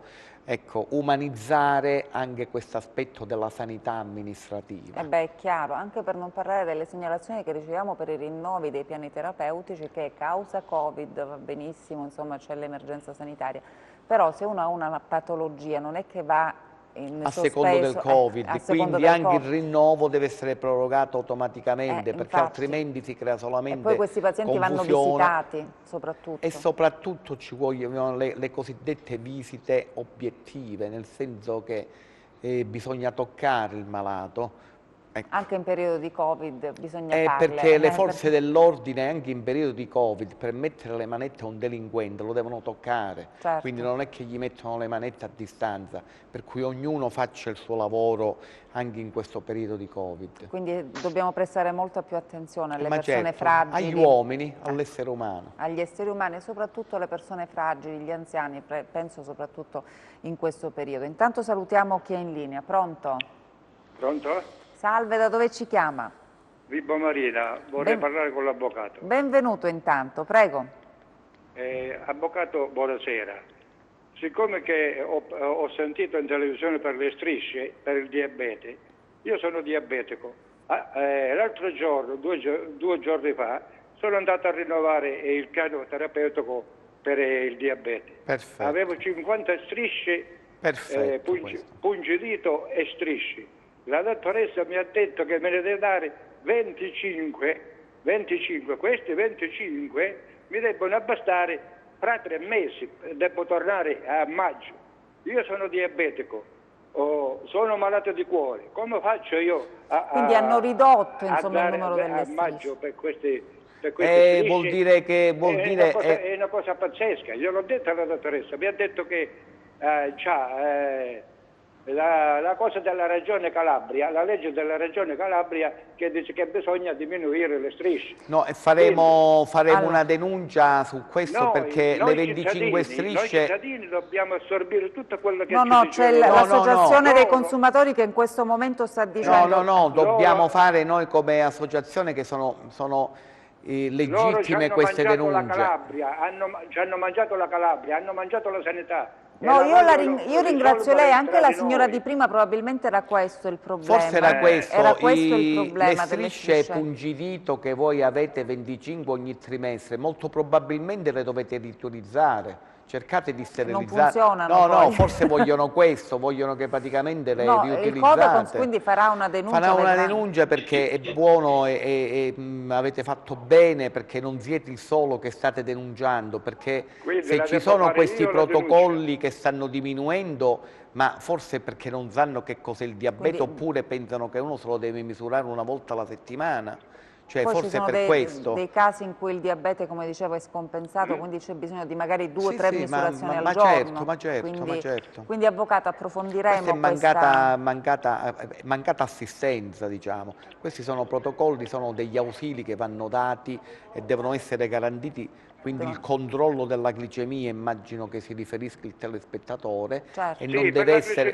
umanizzare anche questo aspetto della sanità amministrativa. È chiaro, anche per non parlare delle segnalazioni che riceviamo per i rinnovi dei piani terapeutici, che causa Covid, va benissimo, insomma c'è l'emergenza sanitaria, però se uno ha una patologia non è che va a secondo del Covid, quindi anche il rinnovo deve essere prorogato automaticamente, perché altrimenti si crea solamente e poi questi pazienti confusione. Vanno visitati soprattutto. E soprattutto ci vogliono le cosiddette visite obiettive, nel senso che bisogna toccare il malato. Ecco. Anche in periodo di Covid bisogna farle. Perché le forze dell'ordine anche in periodo di Covid per mettere le manette a un delinquente lo devono toccare, certo. Quindi non è che gli mettono le manette a distanza, per cui ognuno faccia il suo lavoro anche in questo periodo di Covid. Quindi dobbiamo prestare molta più attenzione alle persone fragili. Agli uomini, all'essere umano. Agli esseri umani e soprattutto alle persone fragili, gli anziani, penso soprattutto in questo periodo. Intanto salutiamo chi è in linea. Pronto? Pronto? Salve, da dove ci chiama? Vibo Marina, vorrei parlare con l'avvocato. Benvenuto intanto, prego. Avvocato, buonasera. Siccome che ho sentito in televisione per le strisce, per il diabete, io sono diabetico. L'altro giorno, due giorni fa, sono andato a rinnovare il piano terapeutico per il diabete. Perfetto. Avevo 50 strisce, pungidito e strisce. La dottoressa mi ha detto che me ne deve dare 25, questi 25 mi debbono bastare fra 3 mesi, devo tornare a maggio. Io sono diabetico, sono malato di cuore, come faccio io quindi hanno ridotto insomma il numero delle strisce? A maggio per queste strisce? Vuol dire che... È una cosa pazzesca, io l'ho detto alla dottoressa, mi ha detto che la cosa della Regione Calabria, la legge della Regione Calabria che dice che bisogna diminuire le strisce. No, e faremo una denuncia su questo, perché le 25 strisce... Noi cittadini dobbiamo assorbire tutto quello che c'è l'associazione dei consumatori che in questo momento sta dicendo... No, dobbiamo fare noi come associazione che sono legittime queste denunce. Ci hanno mangiato la Calabria, hanno mangiato la sanità. No, io ringrazio lei, anche la signora di prima, probabilmente era questo il problema. Forse era questo, il problema. Le strisce pungidito che voi avete 25 ogni trimestre, molto probabilmente le dovete riutilizzare. Cercate di sterilizzare. Non funzionano. No, forse vogliono questo, vogliono che praticamente le riutilizzate. Il Codacons quindi farà una denuncia. Farà una denuncia perché è buono e avete fatto bene, perché non siete il solo che state denunciando, perché quindi se ci sono questi protocolli che stanno diminuendo, ma forse perché non sanno che cos'è il diabete, oppure pensano che uno se lo deve misurare una volta alla settimana. Cioè, poi forse ci sono per questo. dei casi in cui il diabete, come dicevo, è scompensato, quindi c'è bisogno di magari 2 o 3 misurazioni al giorno. Ma certo. Quindi avvocato, approfondiremo questa è mancata assistenza, diciamo. Questi sono protocolli, sono degli ausili che vanno dati e devono essere garantiti. Quindi il controllo della glicemia, immagino che si riferisca il telespettatore, certo. E non deve essere,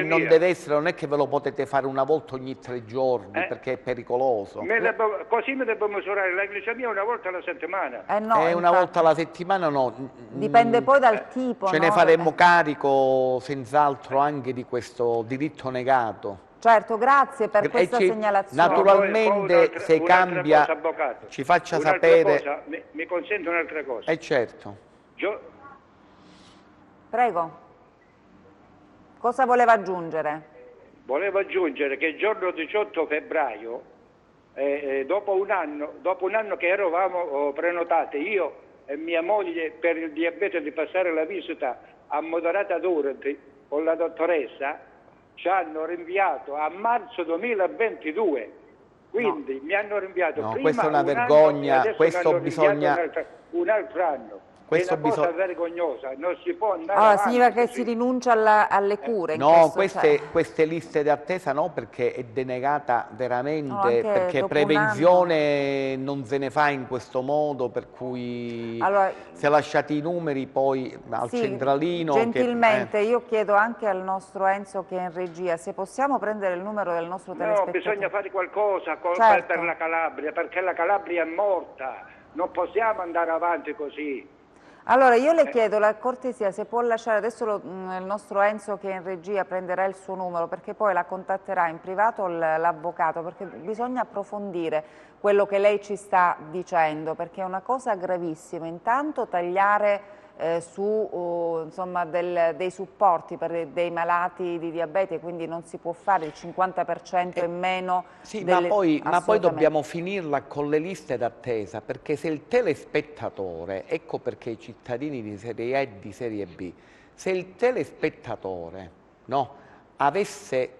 non deve essere, non è che ve lo potete fare una volta ogni 3 giorni, perché è pericoloso. Così mi devo misurare la glicemia una volta alla settimana. Una volta alla settimana no. Dipende poi dal tipo. Ce ne faremo carico senz'altro anche di questo diritto negato. Certo, grazie per questa segnalazione. Naturalmente se cambia, cosa, ci faccia sapere. Cosa, mi consente un'altra cosa? Certo. Prego. Cosa voleva aggiungere? Volevo aggiungere che il giorno 18 febbraio, dopo un anno che eravamo prenotati, io e mia moglie, per il diabete, di passare la visita a Moderata Durante con la dottoressa, ci hanno rinviato a marzo 2022, quindi mi hanno rinviato prima questa è una vergogna, questo bisogna... un altro anno. è una cosa vergognosa, non si può andare allora, avanti significa che così. si rinuncia alle cure? No, queste liste d'attesa no, perché è denegata veramente, perché prevenzione non se ne fa in questo modo, per cui allora, se lasciate i numeri poi al centralino... Gentilmente, io chiedo anche al nostro Enzo che è in regia, se possiamo prendere il numero del nostro telespettatore. No, bisogna fare qualcosa per la Calabria, perché la Calabria è morta, non possiamo andare avanti così. Allora io le chiedo la cortesia se può lasciare adesso il nostro Enzo che è in regia prenderà il suo numero, perché poi la contatterà in privato l'avvocato, perché bisogna approfondire quello che lei ci sta dicendo, perché è una cosa gravissima. Intanto tagliare insomma, dei supporti per dei malati di diabete, quindi non si può fare il 50% in meno. Sì, ma poi dobbiamo finirla con le liste d'attesa, perché se il telespettatore, ecco perché i cittadini di serie E e di serie B, se il telespettatore avesse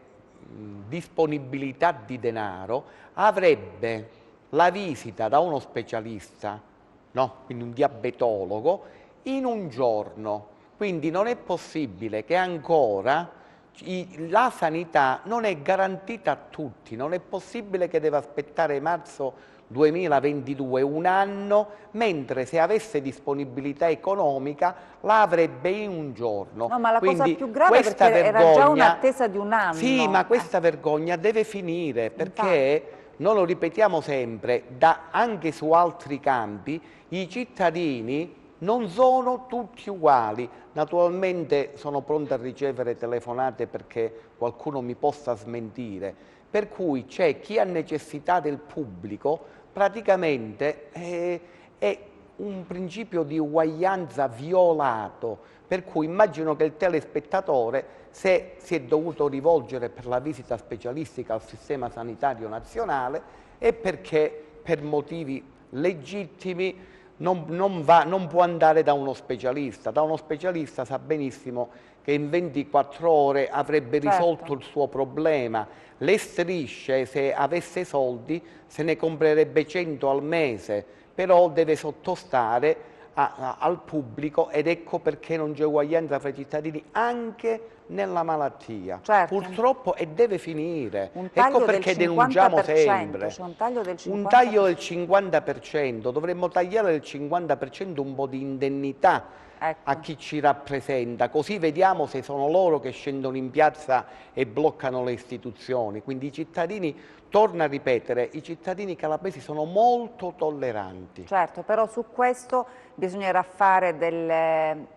disponibilità di denaro, avrebbe la visita da uno specialista, quindi un diabetologo, in un giorno. Quindi non è possibile che ancora la sanità non è garantita a tutti, non è possibile che deve aspettare marzo 2022, un anno, mentre se avesse disponibilità economica la avrebbe in un giorno. No, ma la cosa più grave è perché era già un'attesa di un anno. Sì, ma questa vergogna deve finire, perché, noi lo ripetiamo sempre, anche su altri campi, i cittadini non sono tutti uguali. Naturalmente sono pronto a ricevere telefonate perché qualcuno mi possa smentire, per cui c'è chi ha necessità del pubblico, praticamente è un principio di uguaglianza violato, per cui immagino che il telespettatore, se si è dovuto rivolgere per la visita specialistica al sistema sanitario nazionale, è perché per motivi legittimi non può andare da uno specialista. Da uno specialista sa benissimo che in 24 ore avrebbe risolto il suo problema. Le strisce, se avesse soldi, se ne comprerebbe 100 al mese, però deve sottostare al pubblico, ed ecco perché non c'è uguaglianza fra i cittadini anche nella malattia. Purtroppo, e deve finire. Ecco perché denunciamo sempre. C'è un taglio del 50%. Un taglio del 50%, dovremmo tagliare del 50% un po' di indennità a chi ci rappresenta, così vediamo se sono loro che scendono in piazza e bloccano le istituzioni. Quindi i cittadini, torno a ripetere, i cittadini calabresi sono molto tolleranti. Certo, però su questo bisognerà fare delle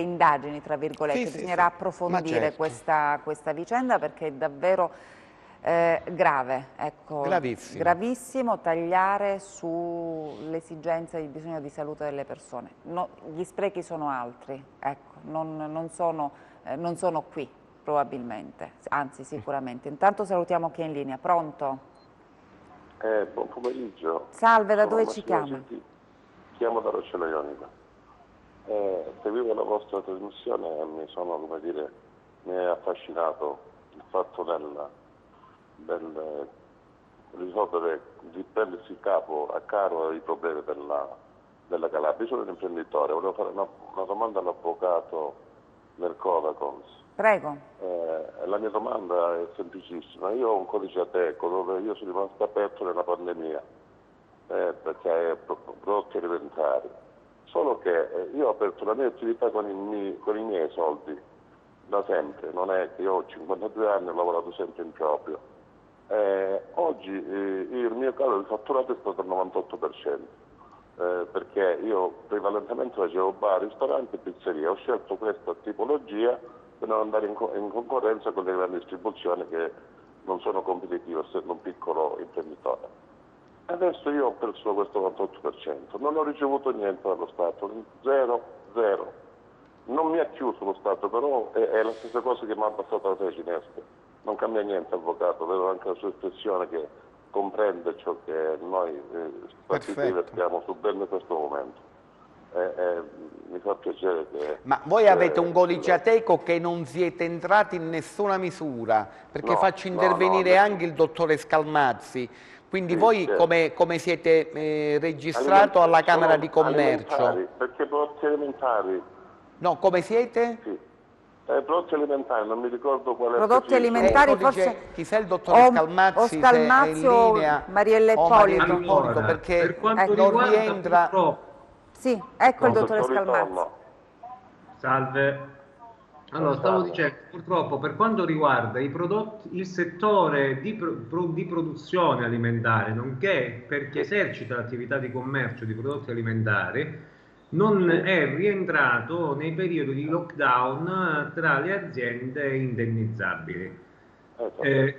indagini, tra virgolette, bisognerà approfondire questa vicenda, perché è davvero grave, ecco, gravissimo tagliare sulle esigenze, il bisogno di salute delle persone. Gli sprechi sono altri, ecco, non sono qui probabilmente, anzi sicuramente. Intanto salutiamo chi è in linea. Pronto? Buon pomeriggio. Salve, da dove ci chiama? Chiamo da Roccella Ionica. Seguivo la vostra trasmissione e mi è affascinato il fatto del risolvere, di prendersi il capo a caro i problemi della Calabria. Io sono un imprenditore, volevo fare una domanda all'avvocato del Codacons. Prego. La mia domanda è semplicissima. Io ho un codice Ateco dove io sono rimasto aperto nella pandemia perché prodotti alimentari. Solo che io ho aperto la mia attività con i miei soldi da sempre, non è che io ho 52 anni e ho lavorato sempre in proprio. Oggi il mio calo di fatturato è stato il 98%, perché io prevalentemente facevo bar, ristoranti e pizzerie. Ho scelto questa tipologia per non andare in concorrenza con le grandi distribuzioni che non sono competitive, essendo un piccolo imprenditore. Adesso io ho perso questo 98%, non ho ricevuto niente dallo Stato, zero. Non mi ha chiuso lo Stato, però è la stessa cosa che mi ha abbassato la sede cinesca. Non cambia niente, avvocato, vedo anche la sua espressione che comprende ciò che noi partiti stiamo subendo in questo momento. Mi fa piacere che... Ma voi avete un codice Ateco che non siete entrati in nessuna misura, perché faccio intervenire anche il dottore Scalmazzi. Quindi Sì, voi certo. come siete registrato alla Camera di Commercio? Perché prodotti alimentari, No, come siete? sì. Prodotti alimentari, non mi ricordo qual è Prodotti preciso. alimentari, Chi sei il dottore o Scalmazzi, se è in Scalmazzi o linea? Mariella O Mariella Ippolito. Ippolito, Allora, perché per quanto non riguarda rientra... purtroppo... Sì, ecco il Pronto, dottore sto Scalmazzi. ritorno. Salve. Allora, stavo Salve. dicendo, purtroppo per quanto riguarda i prodotti, il settore di produzione alimentare, nonché per chi esercita l'attività di commercio di prodotti alimentari, non è rientrato nei periodi di lockdown tra le aziende indennizzabili.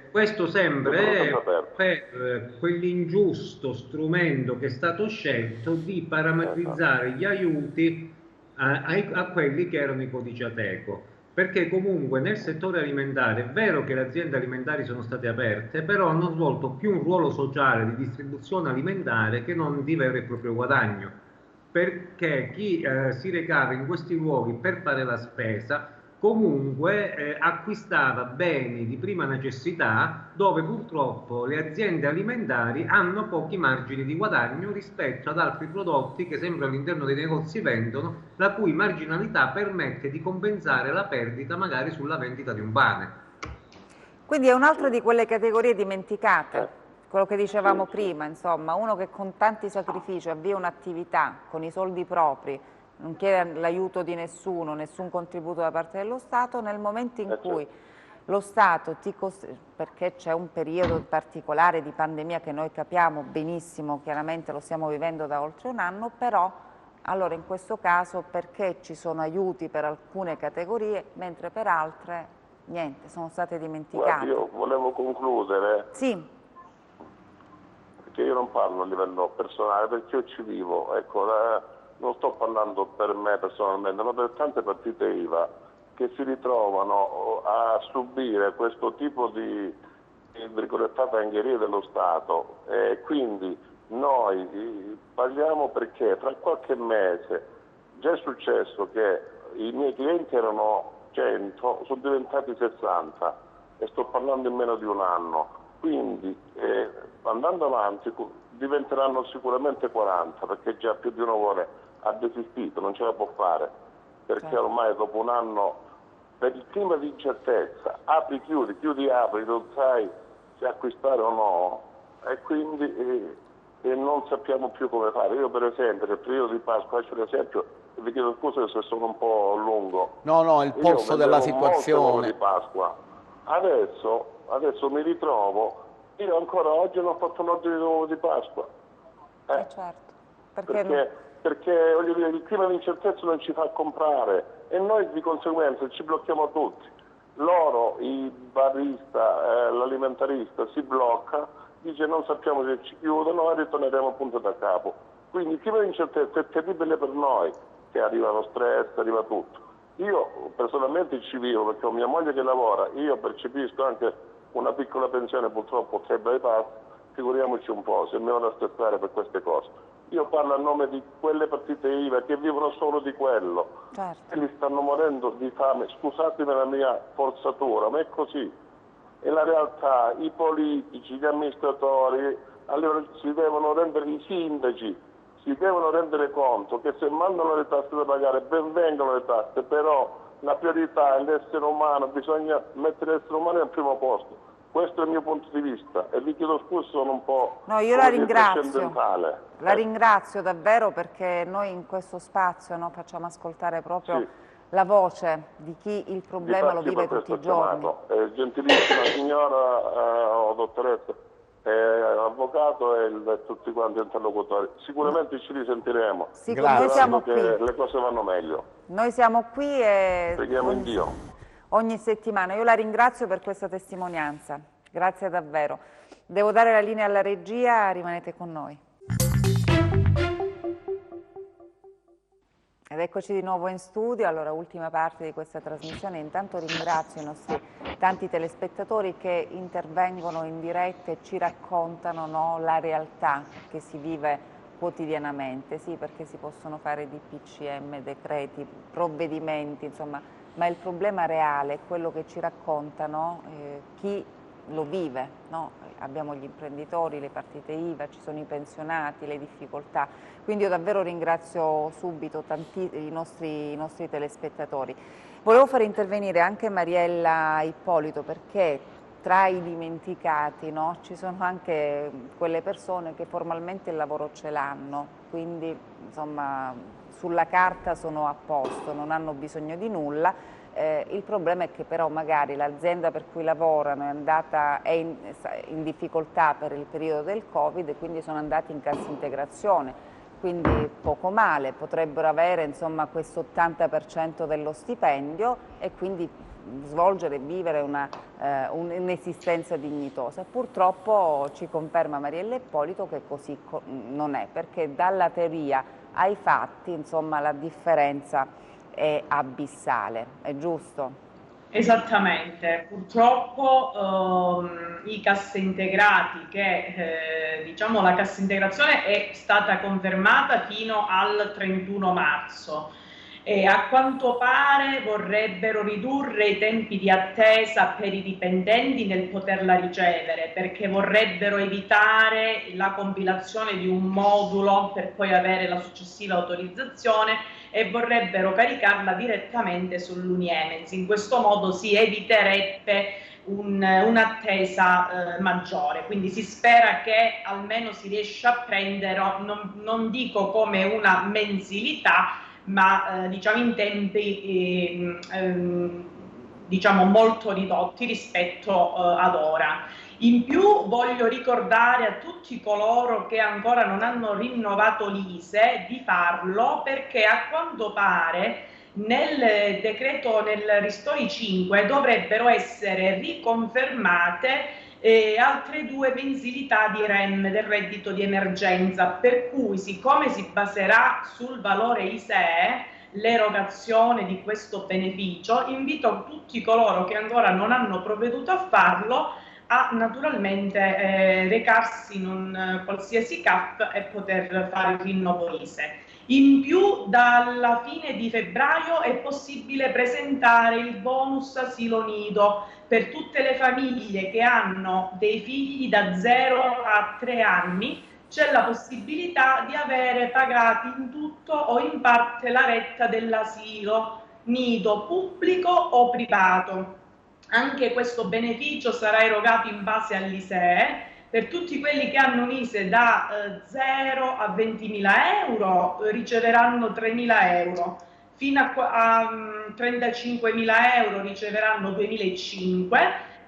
Questo sempre per quell'ingiusto strumento che è stato scelto di parametrizzare gli aiuti a quelli che erano i codici Ateco, perché comunque nel settore alimentare è vero che le aziende alimentari sono state aperte, però hanno svolto più un ruolo sociale di distribuzione alimentare che non di vero e proprio guadagno, perché chi si recava in questi luoghi per fare la spesa comunque acquistava beni di prima necessità, dove purtroppo le aziende alimentari hanno pochi margini di guadagno rispetto ad altri prodotti che sempre all'interno dei negozi vendono, la cui marginalità permette di compensare la perdita magari sulla vendita di un bene. Quindi è un'altra di quelle categorie dimenticate, quello che dicevamo prima, insomma, uno che con tanti sacrifici avvia un'attività con i soldi propri, non chiede l'aiuto di nessuno, nessun contributo da parte dello Stato, nel momento in cui lo Stato perché c'è un periodo particolare di pandemia che noi capiamo benissimo, chiaramente lo stiamo vivendo da oltre un anno, però allora in questo caso perché ci sono aiuti per alcune categorie, mentre per altre niente, sono state dimenticate. Guardi, io volevo concludere. Sì. Perché io non parlo a livello personale, perché io ci vivo, ecco, non sto parlando per me personalmente, ma per tante partite IVA che si ritrovano a subire questo tipo di virgolettata angheria dello Stato, e quindi noi paghiamo perché tra qualche mese già è successo che i miei clienti erano 100, sono diventati 60 e sto parlando in meno di un anno, quindi andando avanti diventeranno sicuramente 40, perché già più di un ore ha desistito, non ce la può fare, perché ormai dopo un anno, per il clima di incertezza, apri, chiudi, apri, non sai se acquistare o no, e quindi non sappiamo più come fare. Io per esempio nel periodo di Pasqua, faccio un esempio, vi chiedo scusa se sono un po' lungo. No, il polso della situazione. Di Pasqua. Adesso mi ritrovo, io ancora oggi non ho fatto un ordine di uovo di Pasqua. Certo, perché voglio dire, il clima di incertezza non ci fa comprare e noi di conseguenza ci blocchiamo tutti. Loro, i barista, l'alimentarista si blocca, dice non sappiamo se ci chiudono e ritorneremo appunto da capo. Quindi il clima di incertezza è terribile per noi, che arriva lo stress, arriva tutto. Io personalmente ci vivo perché ho mia moglie che lavora, io percepisco anche una piccola pensione, purtroppo 3 bypass, figuriamoci un po' se mi vado a stressare per queste cose. Io parlo a nome di quelle partite IVA che vivono solo di quello, e li stanno morendo di fame, scusatemi la mia forzatura, ma è così. E la realtà, i politici, gli amministratori, si devono rendere, i sindaci, si devono rendere conto che se mandano le tasse da pagare, ben vengano le tasse, però la priorità è l'essere umano, bisogna mettere l'essere umano al primo posto. Questo è il mio punto di vista e vi chiedo scusa, sono un po'... No, io la ringrazio. La ringrazio davvero perché noi in questo spazio facciamo ascoltare proprio la voce di chi il problema lo vive tutti i giorni. Gentilissima signora o dottoressa, avvocato e tutti quanti interlocutori. Sicuramente ci risentiremo. Sì, noi siamo qui. Le cose vanno meglio. Noi siamo qui e... Preghiamo in Dio. Ogni settimana. Io la ringrazio per questa testimonianza, grazie davvero. Devo dare la linea alla regia, rimanete con noi. Ed eccoci di nuovo in studio, allora ultima parte di questa trasmissione. Intanto ringrazio i nostri tanti telespettatori che intervengono in diretta e ci raccontano la realtà che si vive quotidianamente, sì, perché si possono fare DPCM, decreti, provvedimenti, insomma, ma il problema reale è quello che ci raccontano chi lo vive, no? Abbiamo gli imprenditori, le partite IVA, ci sono i pensionati, le difficoltà, quindi io davvero ringrazio subito i nostri telespettatori. Volevo fare intervenire anche Mariella Ippolito, perché tra i dimenticati, no, ci sono anche quelle persone che formalmente il lavoro ce l'hanno, quindi insomma sulla carta sono a posto, non hanno bisogno di nulla. Il problema è che però magari l'azienda per cui lavorano è in difficoltà per il periodo del Covid e quindi sono andati in cassa integrazione, quindi poco male, potrebbero avere insomma questo 80% dello stipendio e quindi svolgere e vivere un'esistenza dignitosa. Purtroppo ci conferma Mariella Ippolito che così non è, perché dalla teoria ai fatti insomma la differenza è abissale, è giusto? Esattamente, purtroppo i cassaintegrati diciamo la cassa integrazione è stata confermata fino al 31 marzo e a quanto pare vorrebbero ridurre i tempi di attesa per i dipendenti nel poterla ricevere, perché vorrebbero evitare la compilazione di un modulo per poi avere la successiva autorizzazione e vorrebbero caricarla direttamente sull'Uniemens. In questo modo si eviterebbe un'attesa maggiore, quindi si spera che almeno si riesca a prendere, non dico come una mensilità, ma diciamo in tempi diciamo molto ridotti rispetto ad ora. In più voglio ricordare a tutti coloro che ancora non hanno rinnovato l'ISEE di farlo, perché a quanto pare nel decreto, nel Ristori 5, dovrebbero essere riconfermate altre 2 mensilità di REM, del reddito di emergenza, per cui siccome si baserà sul valore ISEE l'erogazione di questo beneficio, invito tutti coloro che ancora non hanno provveduto a farlo a naturalmente recarsi in un qualsiasi CAF e poter fare il rinnovo ISEE. In più, dalla fine di febbraio è possibile presentare il bonus asilo nido per tutte le famiglie che hanno dei figli da 0 a 3 anni. C'è la possibilità di avere pagati in tutto o in parte la retta dell'asilo nido pubblico o privato. Anche questo beneficio sarà erogato in base all'ISEE. Per tutti quelli che hanno un ISEE da 0 a 20.000 euro riceveranno 3.000 euro, fino a 35.000 euro riceveranno 2.500,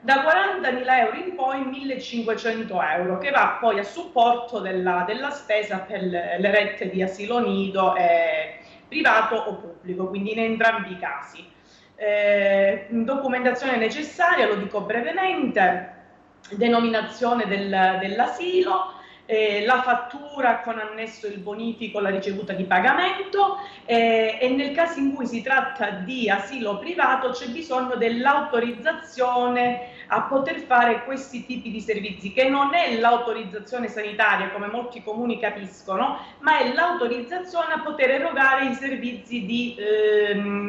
da 40.000 euro in poi 1.500 euro, che va poi a supporto della spesa per le rette di asilo nido privato o pubblico, quindi in entrambi i casi. Documentazione necessaria, lo dico brevemente: denominazione dell'asilo, la fattura con annesso il bonifico, la ricevuta di pagamento, e nel caso in cui si tratta di asilo privato c'è bisogno dell'autorizzazione a poter fare questi tipi di servizi, che non è l'autorizzazione sanitaria come molti comuni capiscono, ma è l'autorizzazione a poter erogare i servizi di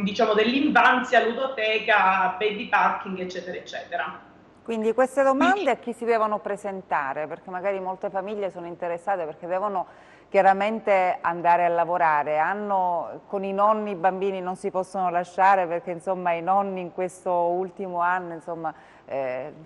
diciamo dell'infanzia, ludoteca, baby parking, eccetera eccetera. Quindi queste domande a chi si devono presentare? Perché magari molte famiglie sono interessate, perché devono chiaramente andare a lavorare, con i nonni i bambini non si possono lasciare, perché insomma i nonni in questo ultimo anno insomma,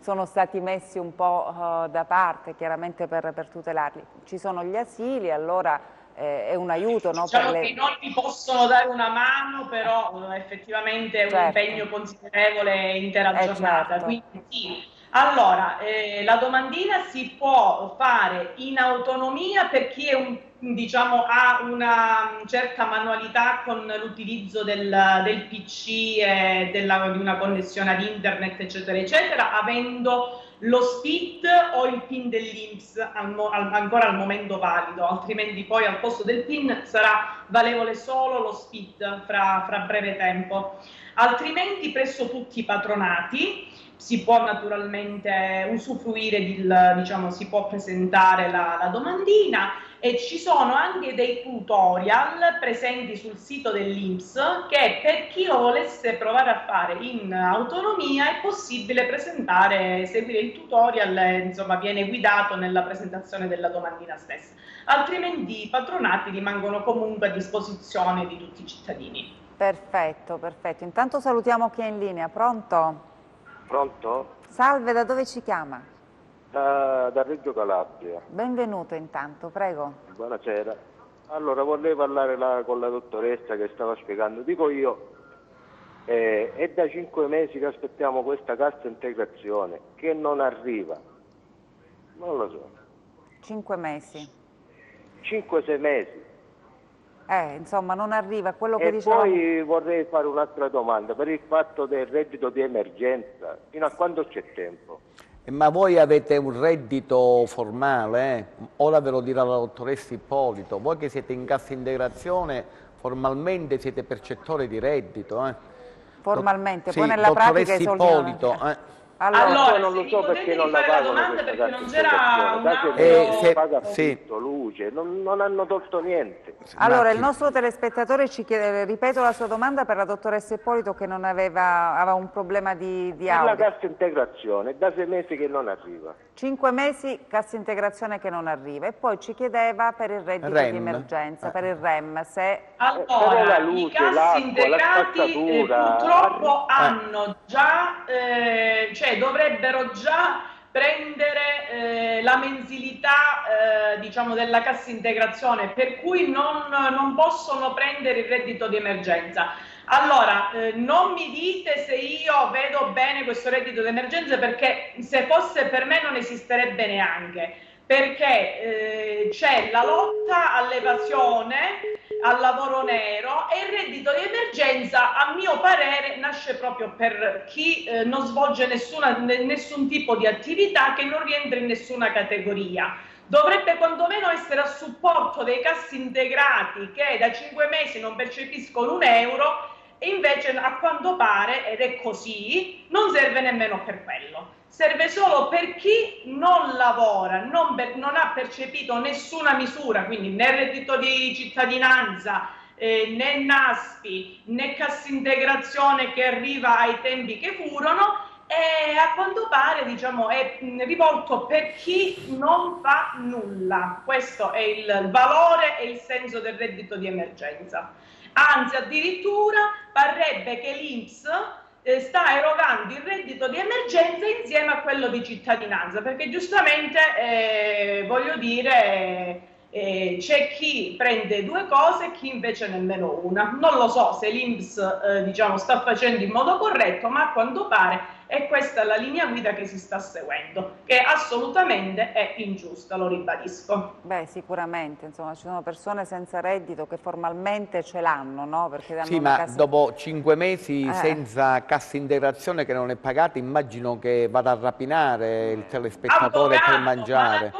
sono stati messi un po' da parte chiaramente per tutelarli. Ci sono gli asili, allora è un aiuto, no? Diciamo che i nonni possono dare una mano, però effettivamente è un impegno considerevole intera giornata. Certo. Quindi sì. Allora, la domandina si può fare in autonomia per chi è diciamo, ha una certa manualità con l'utilizzo del PC e di una connessione ad internet, eccetera, eccetera, avendo lo SPID o il PIN dell'INPS ancora al momento valido, altrimenti poi al posto del PIN sarà valevole solo lo SPID fra breve tempo. Altrimenti presso tutti i patronati si può naturalmente usufruire, diciamo, si può presentare la domandina e ci sono anche dei tutorial presenti sul sito dell'INPS che per chi lo volesse provare a fare in autonomia è possibile seguire il tutorial, insomma viene guidato nella presentazione della domandina stessa, altrimenti i patronati rimangono comunque a disposizione di tutti i cittadini. Perfetto, perfetto. Intanto salutiamo chi è in linea. Pronto? Pronto? Salve, da dove ci chiama? Da Reggio Calabria. Benvenuto intanto, prego. Buonasera. Allora, vorrei parlare con la dottoressa che stava spiegando. Dico io, è da 5 mesi che aspettiamo questa cassa integrazione, che non arriva. Non lo so. 5 mesi. 5-6 mesi. Insomma, non arriva quello che E dicevamo. poi vorrei fare un'altra domanda, per il fatto del reddito di emergenza, fino a quando c'è tempo? Ma voi avete un reddito formale? Ora ve lo dirà la dottoressa Ippolito. Voi che siete in cassa integrazione, formalmente siete percettori di reddito. Formalmente, Sì, poi nella pratica i soldi Ippolito. Allora, non lo so perché non la fare la pagano domanda questa perché non cassa c'era un integrazione. Paga sì. affitto, luce, non hanno tolto niente. Allora, il nostro telespettatore ci chiede, ripeto la sua domanda per la dottoressa Ippolito che non aveva un problema di Per audio. la cassa integrazione, è da 6 mesi che non arriva. 5 mesi cassa integrazione che non arriva e poi ci chiedeva per il reddito REM. di emergenza, per il REM, se... Allora, la luce, i cassi l'acqua, integrati la purtroppo hanno già, cioè dovrebbero già prendere la mensilità diciamo della cassa integrazione, per cui non possono prendere il reddito di emergenza. Allora, non mi dite se io vedo bene questo reddito di emergenza, perché se fosse per me non esisterebbe neanche, perché c'è la lotta all'evasione, al lavoro nero, e il reddito di emergenza, a mio parere, nasce proprio per chi non svolge nessun tipo di attività, che non rientra in nessuna categoria. Dovrebbe quantomeno essere a supporto dei cassi integrati che da 5 mesi non percepiscono un euro, e invece a quanto pare, ed è così, non serve nemmeno per quello. Serve solo per chi non lavora, non ha percepito nessuna misura, quindi né reddito di cittadinanza, né NASPI, né cassa integrazione che arriva ai tempi che furono, e a quanto pare, diciamo, è rivolto per chi non fa nulla. Questo è il valore e il senso del reddito di emergenza. Anzi, addirittura parrebbe che l'INPS sta erogando il reddito di emergenza insieme a quello di cittadinanza, perché giustamente, voglio dire, c'è chi prende 2 cose e chi invece nemmeno una. Non lo so se l'INPS diciamo, sta facendo in modo corretto, ma a quanto pare è questa la linea guida che si sta seguendo, che assolutamente è ingiusta, lo ribadisco. Beh, sicuramente, insomma, ci sono persone senza reddito che formalmente ce l'hanno, no? Perché danno Sì, una ma cassa... dopo 5 mesi senza cassa integrazione che non è pagata, immagino che vada a rapinare il telespettatore per mangiare.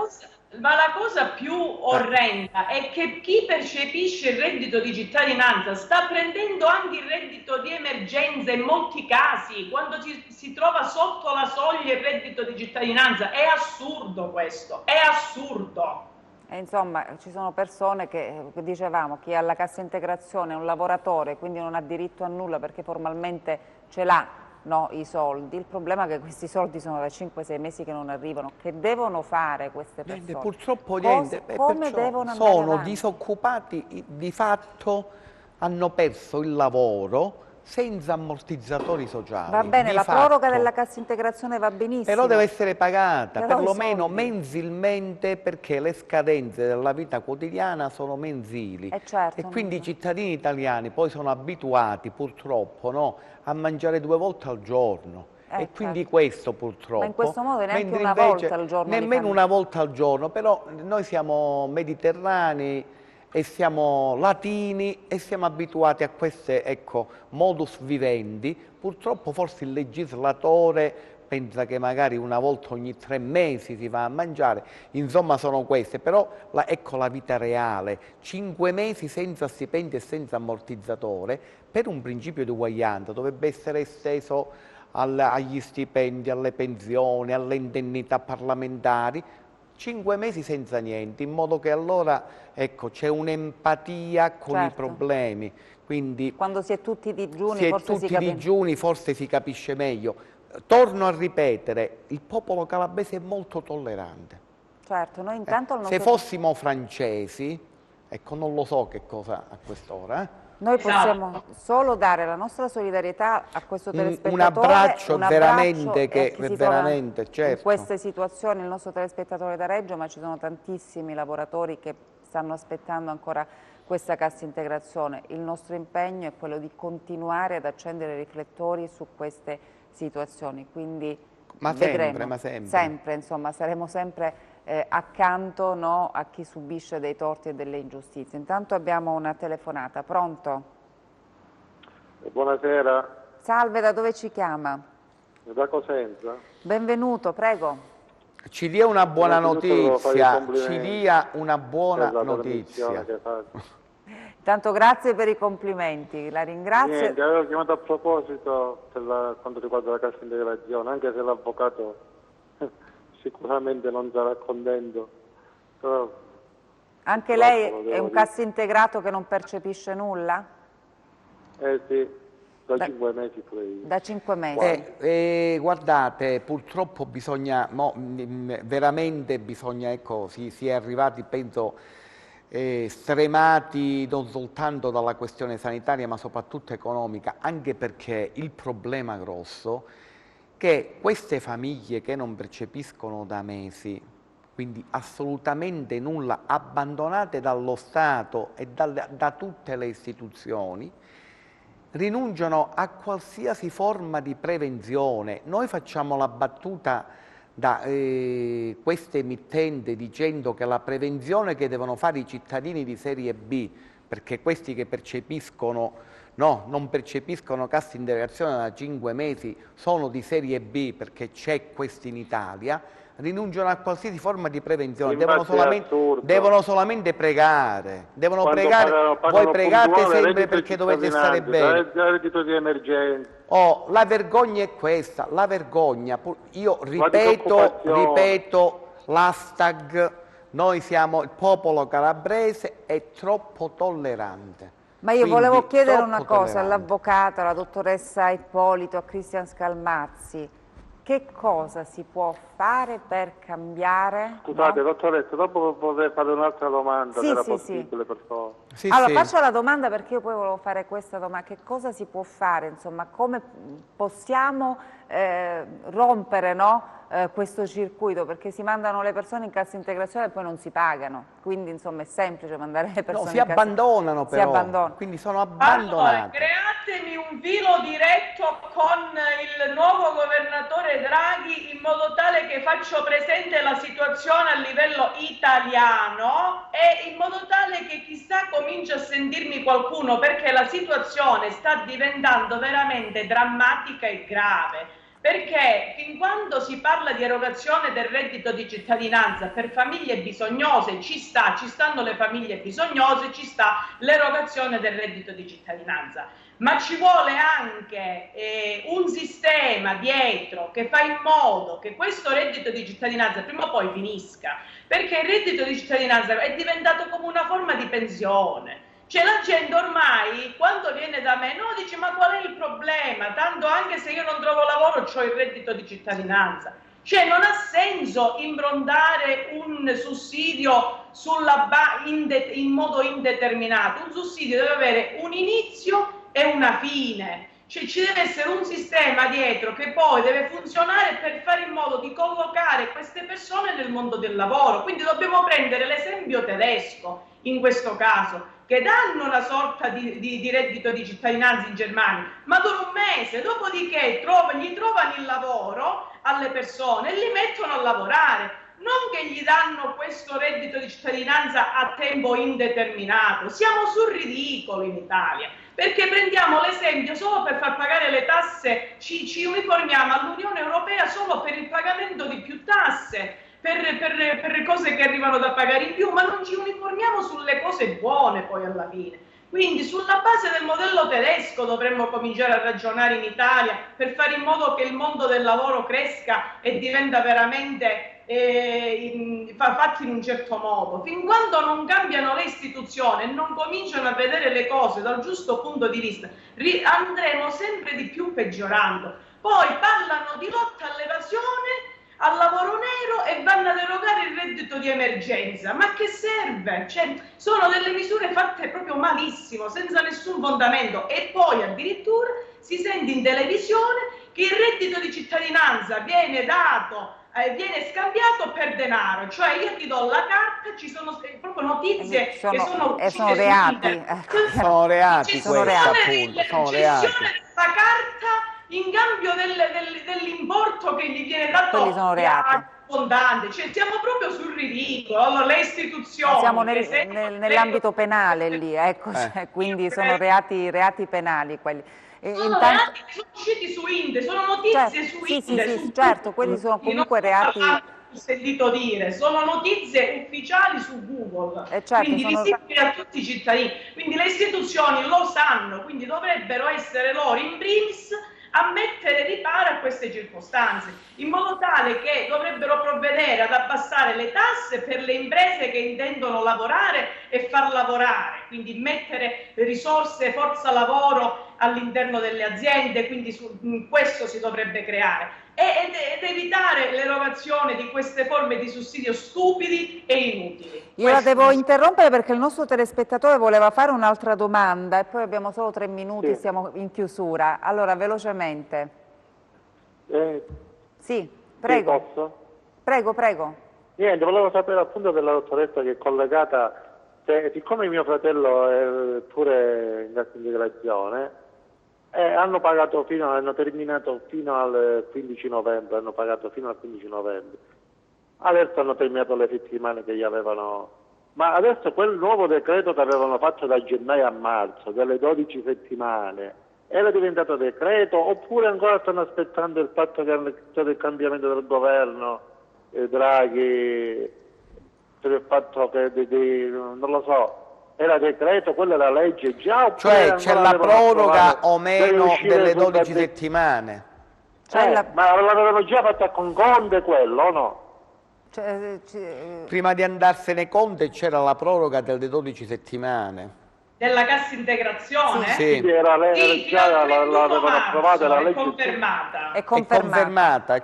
Ma la cosa più orrenda è che chi percepisce il reddito di cittadinanza sta prendendo anche il reddito di emergenza in molti casi, quando si trova sotto la soglia il reddito di cittadinanza. È assurdo questo, è assurdo. E insomma, ci sono persone che, dicevamo, chi ha la cassa integrazione è un lavoratore, quindi non ha diritto a nulla perché formalmente ce l'ha. No, i soldi. Il problema è che questi soldi sono da 5-6 mesi che non arrivano. Che devono fare queste persone? Purtroppo niente. Come devono andare sono avanti? disoccupati, di fatto hanno perso il lavoro senza ammortizzatori sociali. Va bene, la proroga della cassa integrazione va benissimo. Però deve essere pagata, Però perlomeno mensilmente, perché le scadenze della vita quotidiana sono mensili. Certo, e quindi i cittadini italiani poi sono abituati, purtroppo, no, a mangiare 2 volte al giorno. E quindi questo purtroppo. Ma in questo modo neanche una volta al giorno. Nemmeno una volta al giorno, però noi siamo mediterranei e siamo latini e siamo abituati a queste, ecco, modus vivendi. Purtroppo forse il legislatore pensa che magari una volta ogni 3 mesi si va a mangiare, insomma sono queste, però ecco la vita reale, 5 mesi senza stipendio e senza ammortizzatore, per un principio di uguaglianza dovrebbe essere esteso agli stipendi, alle pensioni, alle indennità parlamentari, 5 mesi senza niente, in modo che allora ecco, c'è un'empatia con i problemi. Quindi, quando si è tutti digiuni, forse si capisce meglio. Torno a ripetere, il popolo calabrese è molto tollerante. Certo, noi intanto se fossimo francesi, ecco, non lo so che cosa a quest'ora. Noi possiamo solo dare la nostra solidarietà a questo telespettatore. Un abbraccio veramente, certo. In queste situazioni il nostro telespettatore da Reggio, ma ci sono tantissimi lavoratori che stanno aspettando ancora questa cassa integrazione. Il nostro impegno è quello di continuare ad accendere i riflettori su queste situazioni, quindi vedremo. Sempre, insomma, saremo sempre accanto, no, a chi subisce dei torti e delle ingiustizie. Intanto abbiamo una telefonata. Pronto? Buonasera. Salve, da dove ci chiama? Da Cosenza. Benvenuto, prego. Ci dia una buona notizia, ci dia una buona notizia. Tanto grazie per i complimenti, la ringrazio. Niente, avevo chiamato a proposito per quanto riguarda la cassa integrazione, anche se l'avvocato sicuramente non sarà contento. Però anche lei è un cassa integrato che non percepisce nulla? Sì, da 5 mesi pure io. Da 5 mesi. Guardate, purtroppo bisogna, veramente bisogna, ecco, si è arrivati, penso, stremati non soltanto dalla questione sanitaria ma soprattutto economica, anche perché il problema grosso è che queste famiglie che non percepiscono da mesi, quindi assolutamente nulla, abbandonate dallo Stato e da tutte le istituzioni, rinunciano a qualsiasi forma di prevenzione. Noi facciamo la battuta da queste emittenti dicendo che la prevenzione che devono fare i cittadini di serie B, perché questi che percepiscono, non percepiscono cassa integrazione da 5 mesi, sono di serie B perché c'è questo in Italia, rinunciano a qualsiasi forma di prevenzione, devono solamente pregare, voi pregate sempre perché dovete stare bene. Il reddito di emergenza. La vergogna è questa, la vergogna, io ripeto l'hashtag, noi siamo, il popolo calabrese è troppo tollerante. Ma io volevo chiedere una cosa all'avvocato, alla dottoressa Ippolito, a Cristian Scalmazzi. Che cosa si può fare per cambiare? Scusate, dottoressa, dopo vorrei fare un'altra domanda, se era possibile, per favore. Allora, faccio la domanda perché io poi volevo fare questa domanda. Che cosa si può fare? Insomma, come possiamo rompere, questo circuito? Perché si mandano le persone in cassa integrazione e poi non si pagano. Quindi, insomma, è semplice mandare le persone in cassa integrazione. Si abbandonano. Quindi sono abbandonati. Allora, createmi un filo diretto con il nuovo governatore Draghi in modo tale che faccio presente la situazione a livello italiano e in modo tale che chissà comincia a sentirmi qualcuno, perché la situazione sta diventando veramente drammatica e grave. Perché fin quando si parla di erogazione del reddito di cittadinanza per famiglie bisognose ci stanno le famiglie bisognose, ci sta l'erogazione del reddito di cittadinanza, ma ci vuole anche un sistema dietro che fa in modo che questo reddito di cittadinanza prima o poi finisca, perché il reddito di cittadinanza è diventato come una forma di pensione. Cioè la gente ormai quando viene da me dice ma qual è il problema? Tanto anche se io non trovo lavoro c'ho il reddito di cittadinanza. Cioè non ha senso improntare un sussidio in modo indeterminato. Un sussidio deve avere un inizio e una fine. Cioè ci deve essere un sistema dietro che poi deve funzionare per fare in modo di collocare queste persone nel mondo del lavoro. Quindi dobbiamo prendere l'esempio tedesco in questo caso, che danno una sorta di reddito di cittadinanza in Germania, ma dura un mese, dopodiché gli trovano il lavoro alle persone e li mettono a lavorare. Non che gli danno questo reddito di cittadinanza a tempo indeterminato. Siamo sul ridicolo in Italia, perché prendiamo l'esempio solo per far pagare le tasse, ci uniformiamo all'Unione Europea solo per il pagamento di più tasse, per cose che arrivano da pagare in più, ma non ci uniformiamo sulle cose buone poi alla fine. Quindi sulla base del modello tedesco dovremmo cominciare a ragionare in Italia per fare in modo che il mondo del lavoro cresca e diventa veramente fatti in un certo modo. Fin quando non cambiano le istituzioni e non cominciano a vedere le cose dal giusto punto di vista, andremo sempre di più peggiorando. Poi parlano di lotta all'evasione, al lavoro nero e vanno a derogare il reddito di emergenza. Ma che serve? Cioè, sono delle misure fatte proprio malissimo, senza nessun fondamento, e poi addirittura si sente in televisione che il reddito di cittadinanza viene dato, viene scambiato per denaro, cioè io ti do la carta, ci sono proprio notizie che sono reati. Sono reati, sono reati. Sono reati. La carta in cambio dell'importo che gli viene dato fondante, cioè siamo proprio sul ridicolo. Allora le istituzioni siamo nell'ambito penale lì, ecco, cioè, quindi sono reati penali quelli. Sono reati che sono usciti su Inde, sono notizie su Inde. Sì, certo, quelli sono comunque reati. Ho sentito dire, sono notizie ufficiali su Google, certo, quindi visibili a tutti i cittadini. Quindi le istituzioni lo sanno, quindi dovrebbero essere loro in primis a mettere riparo a queste circostanze, in modo tale che dovrebbero provvedere ad abbassare le tasse per le imprese che intendono lavorare e far lavorare, quindi mettere risorse, forza lavoro all'interno delle aziende, quindi questo si dovrebbe creare, ed evitare l'erogazione di queste forme di sussidio stupidi e inutili. Io la devo interrompere perché il nostro telespettatore voleva fare un'altra domanda e poi abbiamo solo 3 minuti, siamo in chiusura. Allora, velocemente. Sì, prego. Posso? Prego. Niente, volevo sapere appunto della dottoressa che è collegata, siccome mio fratello è pure in cassa integrazione, hanno terminato fino al 15 novembre, Adesso hanno terminato le settimane che gli avevano, ma adesso quel nuovo decreto che avevano fatto da gennaio a marzo, delle 12 settimane, era diventato decreto oppure ancora stanno aspettando il fatto che c'è stato il cambiamento del governo, Draghi, per il fatto che, non lo so, era decreto, quella è la legge già? Cioè c'è la proroga o meno delle 12 settimane? Ma l'avevano già fatta con Conte quello o no? Prima di andarsene Conte c'era la proroga delle 12 settimane. Della cassa integrazione? Sì. L'avevano approvata la legge. È confermata.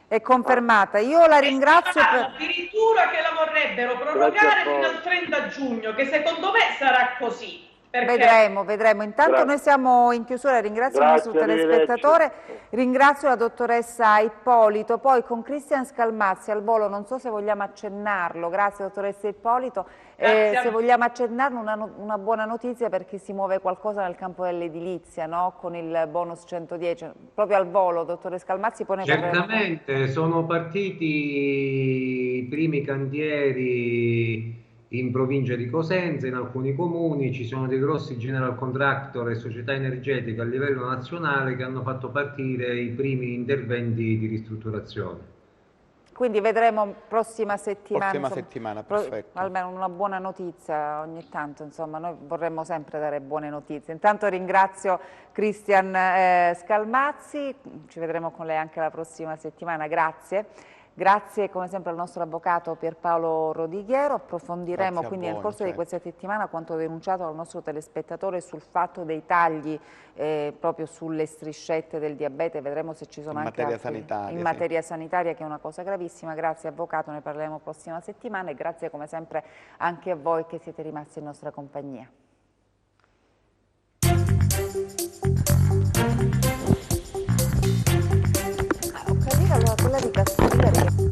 È confermata. Io la ringrazio addirittura che la vorrebbero prorogare fino al 30 giugno, che secondo me sarà così. Vedremo. Intanto noi siamo in chiusura, ringrazio il nostro telespettatore, ringrazio la dottoressa Ippolito, poi con Cristian Scalmazzi al volo, non so se vogliamo accennarlo, grazie dottoressa Ippolito, se vogliamo accennarlo una buona notizia perché si muove qualcosa nel campo dell'edilizia, no? Con il bonus 110, proprio al volo, dottore Scalmazzi. Certamente, sono partiti i primi cantieri in provincia di Cosenza, in alcuni comuni, ci sono dei grossi general contractor e società energetiche a livello nazionale che hanno fatto partire i primi interventi di ristrutturazione. Quindi vedremo prossima settimana. Prossima settimana, perfetto. Almeno una buona notizia ogni tanto, insomma, noi vorremmo sempre dare buone notizie. Intanto ringrazio Cristian Scalmazzi, ci vedremo con lei anche la prossima settimana, grazie. Grazie come sempre al nostro avvocato Pierpaolo Rodighiero, approfondiremo quindi nel corso di questa settimana quanto denunciato dal nostro telespettatore sul fatto dei tagli proprio sulle striscette del diabete, vedremo se ci sono anche in materia sanitaria, che è una cosa gravissima. Grazie avvocato, ne parleremo prossima settimana e grazie come sempre anche a voi che siete rimasti in nostra compagnia. Ho capito, allora quella di Castiglieri